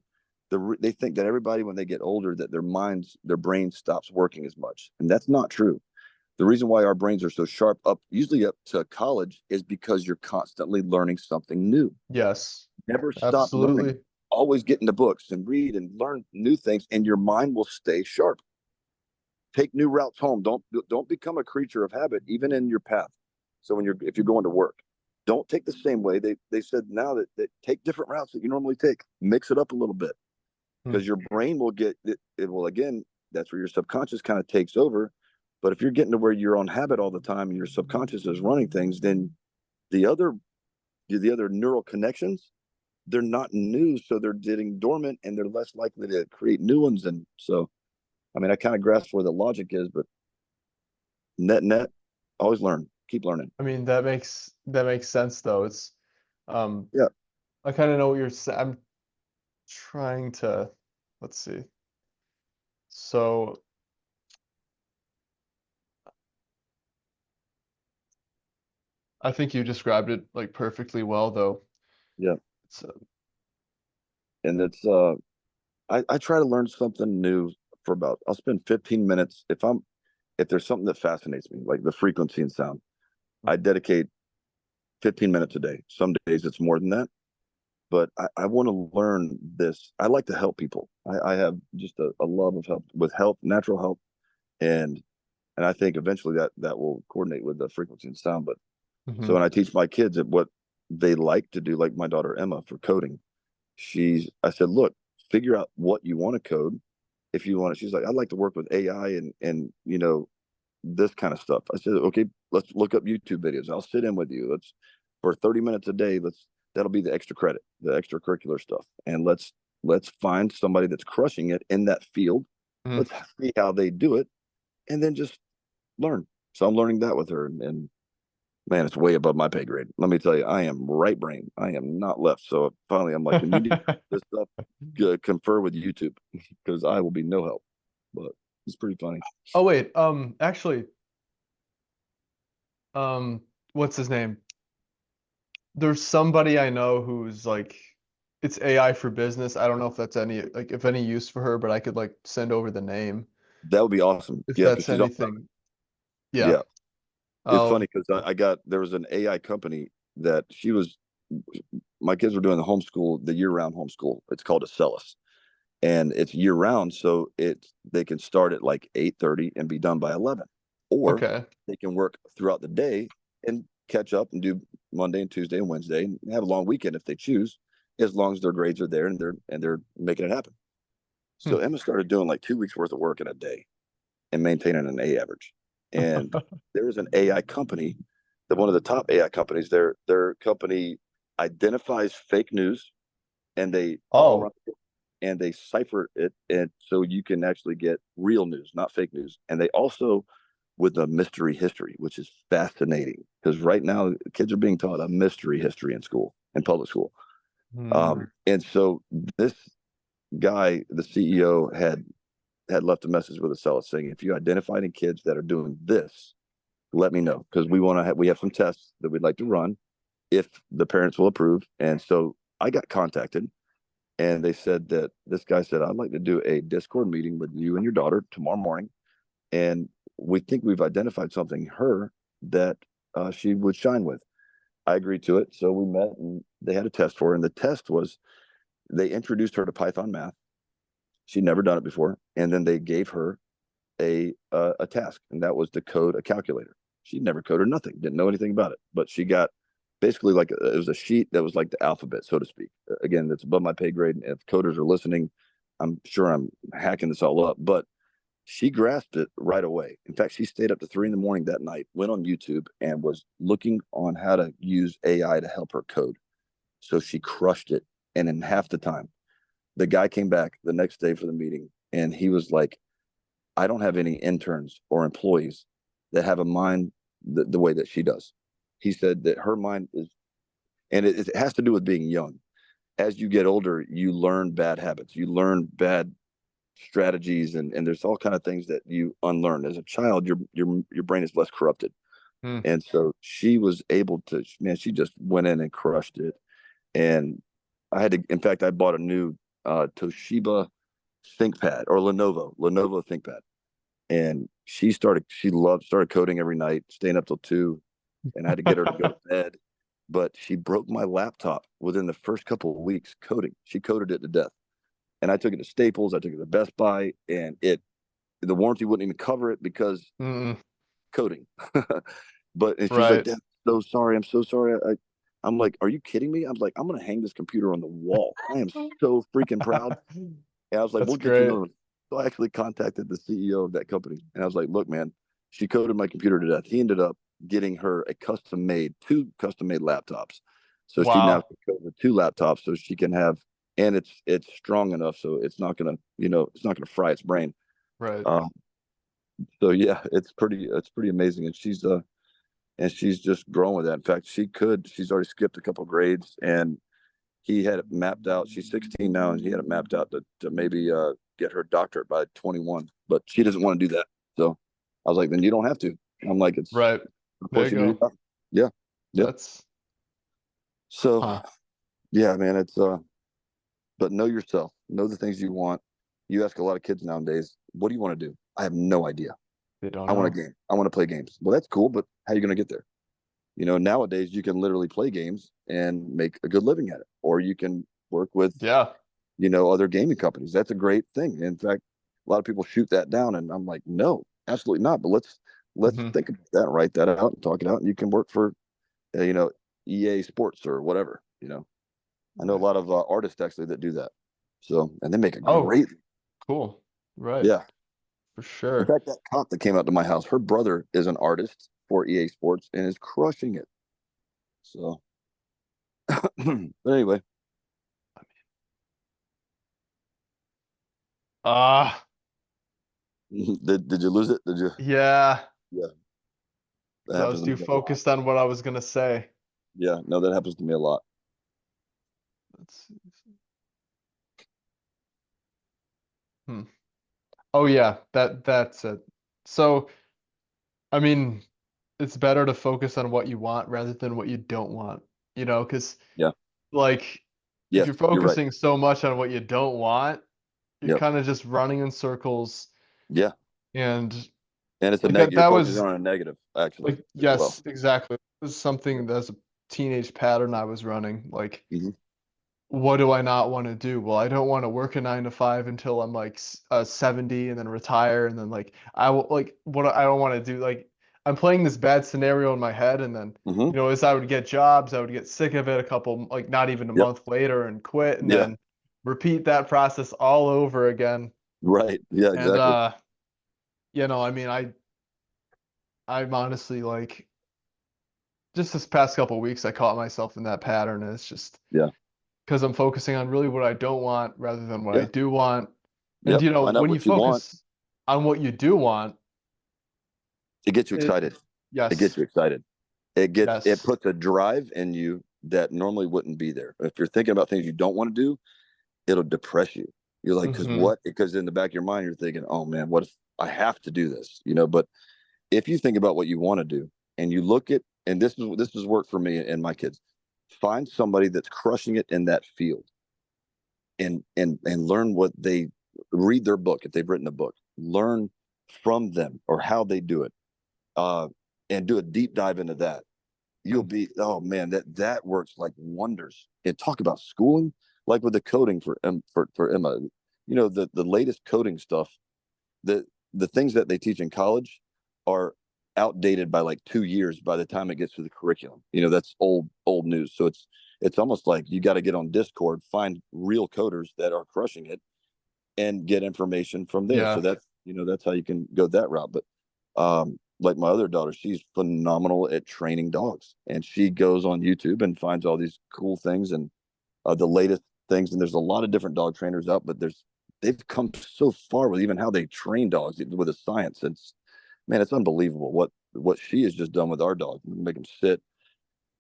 they think that everybody, when they get older, that their brain stops working as much. And that's not true. The reason why our brains are so sharp usually up to college is because you're constantly learning something new.
Yes.
Never stop learning.
Absolutely.
Always get into books and read and learn new things, and your mind will stay sharp. Take new routes home. Don't become a creature of habit, even in your path. So if you're going to work, don't take the same way. They said now that take different routes that you normally take. Mix it up a little bit
Mm,
because your brain will get it. It will again. That's where your subconscious kind of takes over. But if you're getting to where you're on habit all the time and your subconscious is running things, then the other the other neural connections, they're not new, so they're getting dormant and they're less likely to create new ones. And so, I mean, I kind of grasp where the logic is, but net, always learn, keep learning.
I mean, that makes sense though. It's um
Yeah,
I kind of know what you're saying. I'm trying to, let's see. So I think you described it like perfectly well though.
yeah,
It's
and it's I try to learn something new for about. I'll spend 15 minutes if there's something that fascinates me, like the frequency and sound. I dedicate 15 minutes a day. Some days it's more than that, but I want to learn this. I like to help people. I have just a love of help with health, natural health, and I think eventually that will coordinate with the frequency and sound. But so
mhm.
when I teach my kids at what they like to do, like my daughter Emma for coding, I said, look, figure out what you want to code. If you want to, she's like, I'd like to work with AI and this kind of stuff. I said, okay, let's look up YouTube videos. I'll sit in with you. Let's for 30 minutes a day. That'll be the extra credit, the extracurricular stuff, and let's find somebody that's crushing it in that field.
Mhm.
Let's see how they do it, and then just learn. So I'm learning that with her, and man, it's way above my pay grade. Let me tell you, I am right brain. I am not left. So finally, I'm like, when you need this stuff, confer with YouTube because I will be no help. But it's pretty funny.
Oh wait, actually, um what's his name? There's somebody I know who's like it's AI for business. I don't know if that's any like if any use for her, but I could like send over the name
That would be awesome.
if
Yeah, because
that's
she's all about
anything.
it.
Yeah.
Yeah, it's
I'll
funny because there was an AI company that my kids were doing the homeschool, the year-round homeschool. It's called a Celis, and it's year-round, so they can start at like 8:30 and be done by 11. or
Okay.
they can work throughout the day and catch up and do Monday and Tuesday and Wednesday and have a long weekend if they choose, as long as their grades are there and they're making it happen. So
Hmm.
Emma started doing like 2 weeks worth of work in a day and maintaining an A average. And there is an AI company, that one of the top AI companies, their company identifies fake news and they all around
Oh.
and they cipher it, and so you can actually get real news, not fake news. And they also with a mystery history, which is fascinating because right now kids are being taught a mystery history in school, in public school.
Hmm.
And so this guy, the CEO, had left a message with us saying, if you identify any kids that are doing this, let me know because we have some tests that we'd like to run if the parents will approve. And so I got contacted and they said that this guy said, I'd like to do a Discord meeting with you and your daughter tomorrow morning. And we think we've identified something her that she would shine with. I agreed to it. So we met and they had a test for her. And the test was they introduced her to Python math. She'd never done it before. And then they gave her a task, and that was to code a calculator. She'd never coded nothing, didn't know anything about it, but she got basically like it was a sheet that was like the alphabet, so to speak. Again, that's above my pay grade. And if coders are listening, I'm sure I'm hacking this all up, but she grasped it right away. In fact, she stayed up to 3 in the morning that night, went on YouTube, and was looking on how to use AI to help her code. So she crushed it. And in half the time, the guy came back the next day for the meeting, and he was like, I don't have any interns or employees that have a mind the way that she does. He said that her mind is, and it has to do with being young. As you get older, you learn bad habits, you learn bad strategies, and there's all kind of things that you unlearn. As a child, your brain is less corrupted,
Hmm.
and so she was able to. Man, she just went in and crushed it. And I had to. In fact, I bought a new Toshiba ThinkPad or Lenovo ThinkPad, and started coding every night, staying up till 2, and I had to get her to go to bed. But she broke my laptop within the first couple of weeks coding. She coded it to death. And I took it to Staples, I took it to Best Buy, and the warranty wouldn't even cover it because
Mm.
coding. But and she's like,
Right.
Dad, I'm so sorry. I'm so sorry. I'm like, are you kidding me? I'm like, I'm gonna hang this computer on the wall. I am so freaking proud. And I was like,
That's
we'll get you
great.
another one. So I actually contacted the CEO of that company. And I was like, look, man, she coded my computer to death. He ended up getting her two custom made laptops. So she now
Wow.
can code with two laptops so she can have, and it's strong enough so it's not gonna fry its brain.
Right.
Um, so yeah, it's pretty amazing. And she's just growing with that. In fact, she's already skipped a couple grades and he had it mapped out. She's 16 now, and he had it mapped out to maybe get her doctorate by 21. But she doesn't want to do that. So I was like, then you don't have to. I'm like, it's
Right. There
force
you
you to do
go.
that. Yeah. Yep.
That's
So
huh.
yeah, man, it's but know yourself, know the things you want. You ask a lot of kids nowadays, what do you want to do? I have no idea.
They don't
I want a
know.
game. I want to play games. Well, that's cool, but how are you going to get there? Nowadays you can literally play games and make a good living at it, or you can work with
Yeah.
other gaming companies. That's a great thing. In fact, a lot of people shoot that down, and I'm like, no, absolutely not. But let's
Hmm.
think about that, write that out, and talk it out. And you can work for, uh, you know, EA Sports or whatever. I know a
Right.
lot of artists actually that do that. So, and they make a
Oh,
great,
cool. Right.
yeah.
For
In
sure.
fact, that cop that came out to my house, her brother is an artist for EA Sports and is crushing it. So, but anyway,
Ah,
did you lose it? Did you?
yeah.
Yeah, that
'Cause I
happens
was
to me
too
a lot.
focused on what I was gonna say.
Yeah, no, that happens to me a lot.
Let's see. Hmm. Oh yeah, that's it. So, I mean, it's better to focus on what you want rather than what you don't want, because
Yeah.
like if
Yes,
you're
you're right.
focusing so much on what you don't want, you're
Yep.
kind of just running in circles.
Yeah.
And
And it's a
like
negative. You're
that
focusing
was
on a negative, actually,
like,
as well.
yes, exactly. It was
Yep.
something that's a teenage pattern I was running. Like
Hmm.
what do I not want to do? Well, I don't want to work a 9 to 5 until I'm like 70 and then retire. And then like, like what I don't want to do. Like I'm playing this bad scenario in my head. And then,
Hmm.
as I would get jobs, I would get sick of it a couple, like not even a
Yep.
month later and quit and
Yeah.
then repeat that process all over again.
Right. Yeah,
And,
exactly.
I mean, I'm honestly like, just this past couple weeks, I caught myself in that pattern. And it's just,
Yeah.
because I'm focusing on really what I don't want rather than what I
Yeah.
do want. And
Yep. Find out
when you
what you want.
focus on what you do want,
It gets you
it
excited. It gets
yes,
you excited. It
yes,
puts a drive in you that normally wouldn't be there. If you're thinking about things you don't want to do, it'll depress you. You're like, because
mm-hmm,
what? Because in the back of your mind, you're thinking, oh man, what if I have to do this? But if you think about what you want to do and you look at, and this is work for me and my kids, find somebody that's crushing it in that field and learn what they read their book. If they've written a book, learn from them or how they do it, uh, and do a deep dive into that. You'll
mm,
be, oh man, that works like wonders. And talk about schooling, like with the coding for Emma, the latest coding stuff, the the things that they teach in college are outdated by like 2 years by the time it gets to the curriculum. That's old news. So it's almost like you got to get on Discord, find real coders that are crushing it, and get information from there. So
yeah,
that's how you can go that route. But like my other daughter, she's phenomenal at training dogs, and she goes on YouTube and finds all these cool things and the latest things. And there's a lot of different dog trainers out, but they've come so far with even how they train dogs with the science. It's unbelievable what she has just done with our dog. We make them sit,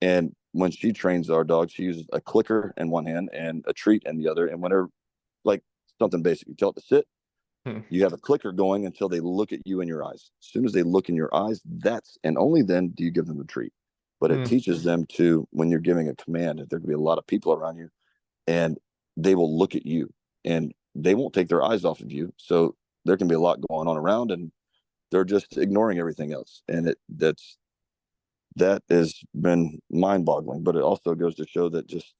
and when she trains our dog, she uses a clicker in one hand and a treat in the other. And whenever, like, something basic, you tell it to sit,
hmm,
you have a clicker going until they look at you in your eyes. As soon as they look in your eyes, that's and only then do you give them the treat. But it
hmm,
teaches them to, when you're giving a command, if there could be a lot of people around you, and they will look at you and they won't take their eyes off of you. So there can be a lot going on around, and they're just ignoring everything else. And that has been mind boggling, but it also goes to show that just,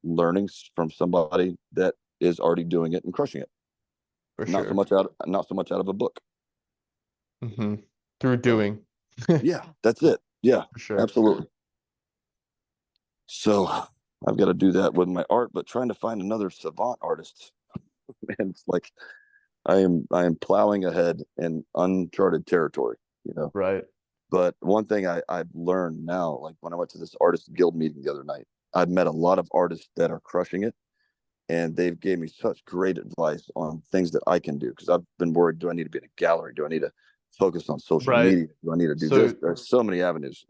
learning from somebody that is already doing it and crushing it.
for
Not so
sure,
much out of a book.
mm-hmm, through
So
doing, for
yeah, that's it. Yeah,
sure,
absolutely. So I've got to do that with my art, but trying to find another savant artist, man, it's like I am plowing ahead in uncharted territory, you know.
right,
But one thing I've learned now, like when I went to this artist guild meeting the other night, I've met a lot of artists that are crushing it, and they've gave me such great advice on things that I can do, because I've been worried, do I need to be in a gallery? Do I need to focus on social
right.
media? Do I need to do this?
So
There's so many avenues.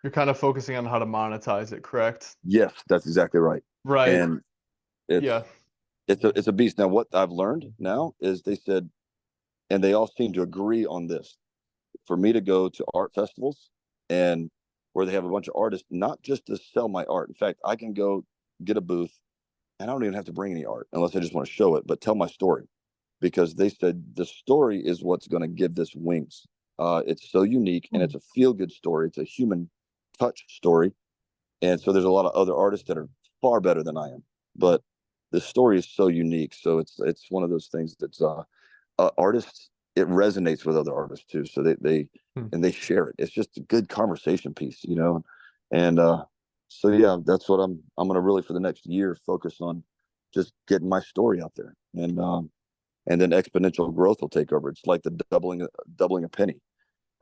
you're kind of focusing on how to monetize it, correct?
Yes, that's exactly right.
Right.
And it's
Yeah.
it's a beast. Now, what I've learned now is they said, and they all seem to agree on this, for me to go to art festivals and where they have a bunch of artists, not just to sell my art. In fact, I can go get a booth and I don't even have to bring any art unless I just want to show it, but tell my story, because they said the story is what's going to give this wings. It's so unique and it's a feel good story. It's a human touch story. And so there's a lot of other artists that are far better than I am, but the story is so unique. So it's one of those things that's artists, it resonates with other artists too. So
Hmm.
and they share it. It's just a good conversation piece. And so yeah, that's what I'm gonna really, for the next year, focus on just getting my story out there, and then exponential growth will take over. It's like the doubling a penny.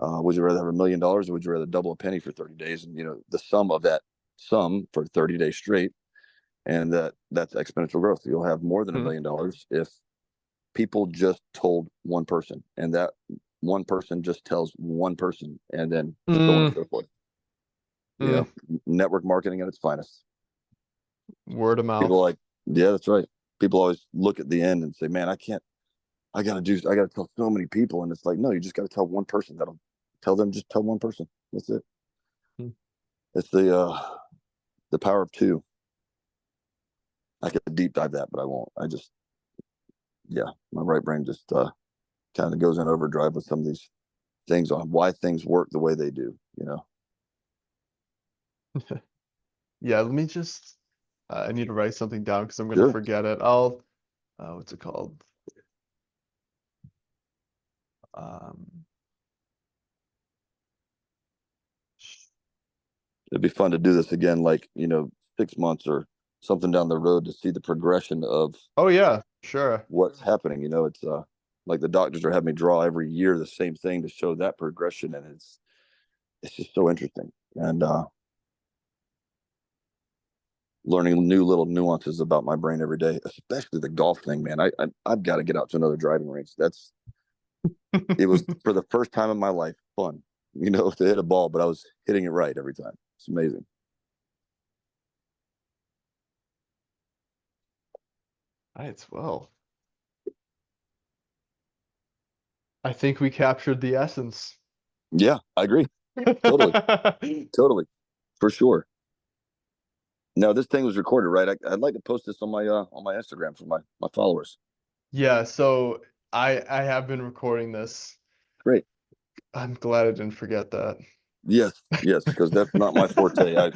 Would you rather have $1 million, or would you rather double a penny for 30 days? And the sum of that sum for 30 days straight, and that's exponential growth. You'll have more than a
Hmm.
million dollars if people just told one person, and that one person just tells one person, and then so on and
Mm,
so forth. You
mm.
know, network marketing at its finest.
Word of
People
mouth.
like, yeah, that's right. People always look at the end and say, man, I can't, I gotta tell so many people. And it's like, no, you just got to tell one person. That'll tell them, just tell one person. That's it.
Hmm.
It's the power of two. I could deep dive that, but I won't. Yeah, my right brain just kind of goes in overdrive with some of these things on why things work the way they do.
Yeah, let me just I need to write something down because I'm gonna
Sure.
forget it. I'll what's it called? Um,
It'd be fun to do this again, like, 6 months or something down the road to see the progression of
oh yeah, sure.
what's happening. It's like the doctors are having me draw every year the same thing to show that progression, and it's just so interesting. And learning new little nuances about my brain every day, especially the golf thing, man. I've got to get out to another driving range. It was for the first time in my life fun, to hit a ball, but I was hitting it right every time. It's amazing.
Right, well, I think we captured the essence.
Yeah, I agree. Totally, totally, for sure. Now this thing was recorded, right? I'd like to post this on my Instagram for my followers.
Yeah, so I have been recording this.
Great.
I'm glad I didn't forget that.
Yes, yes, because that's not my forte. I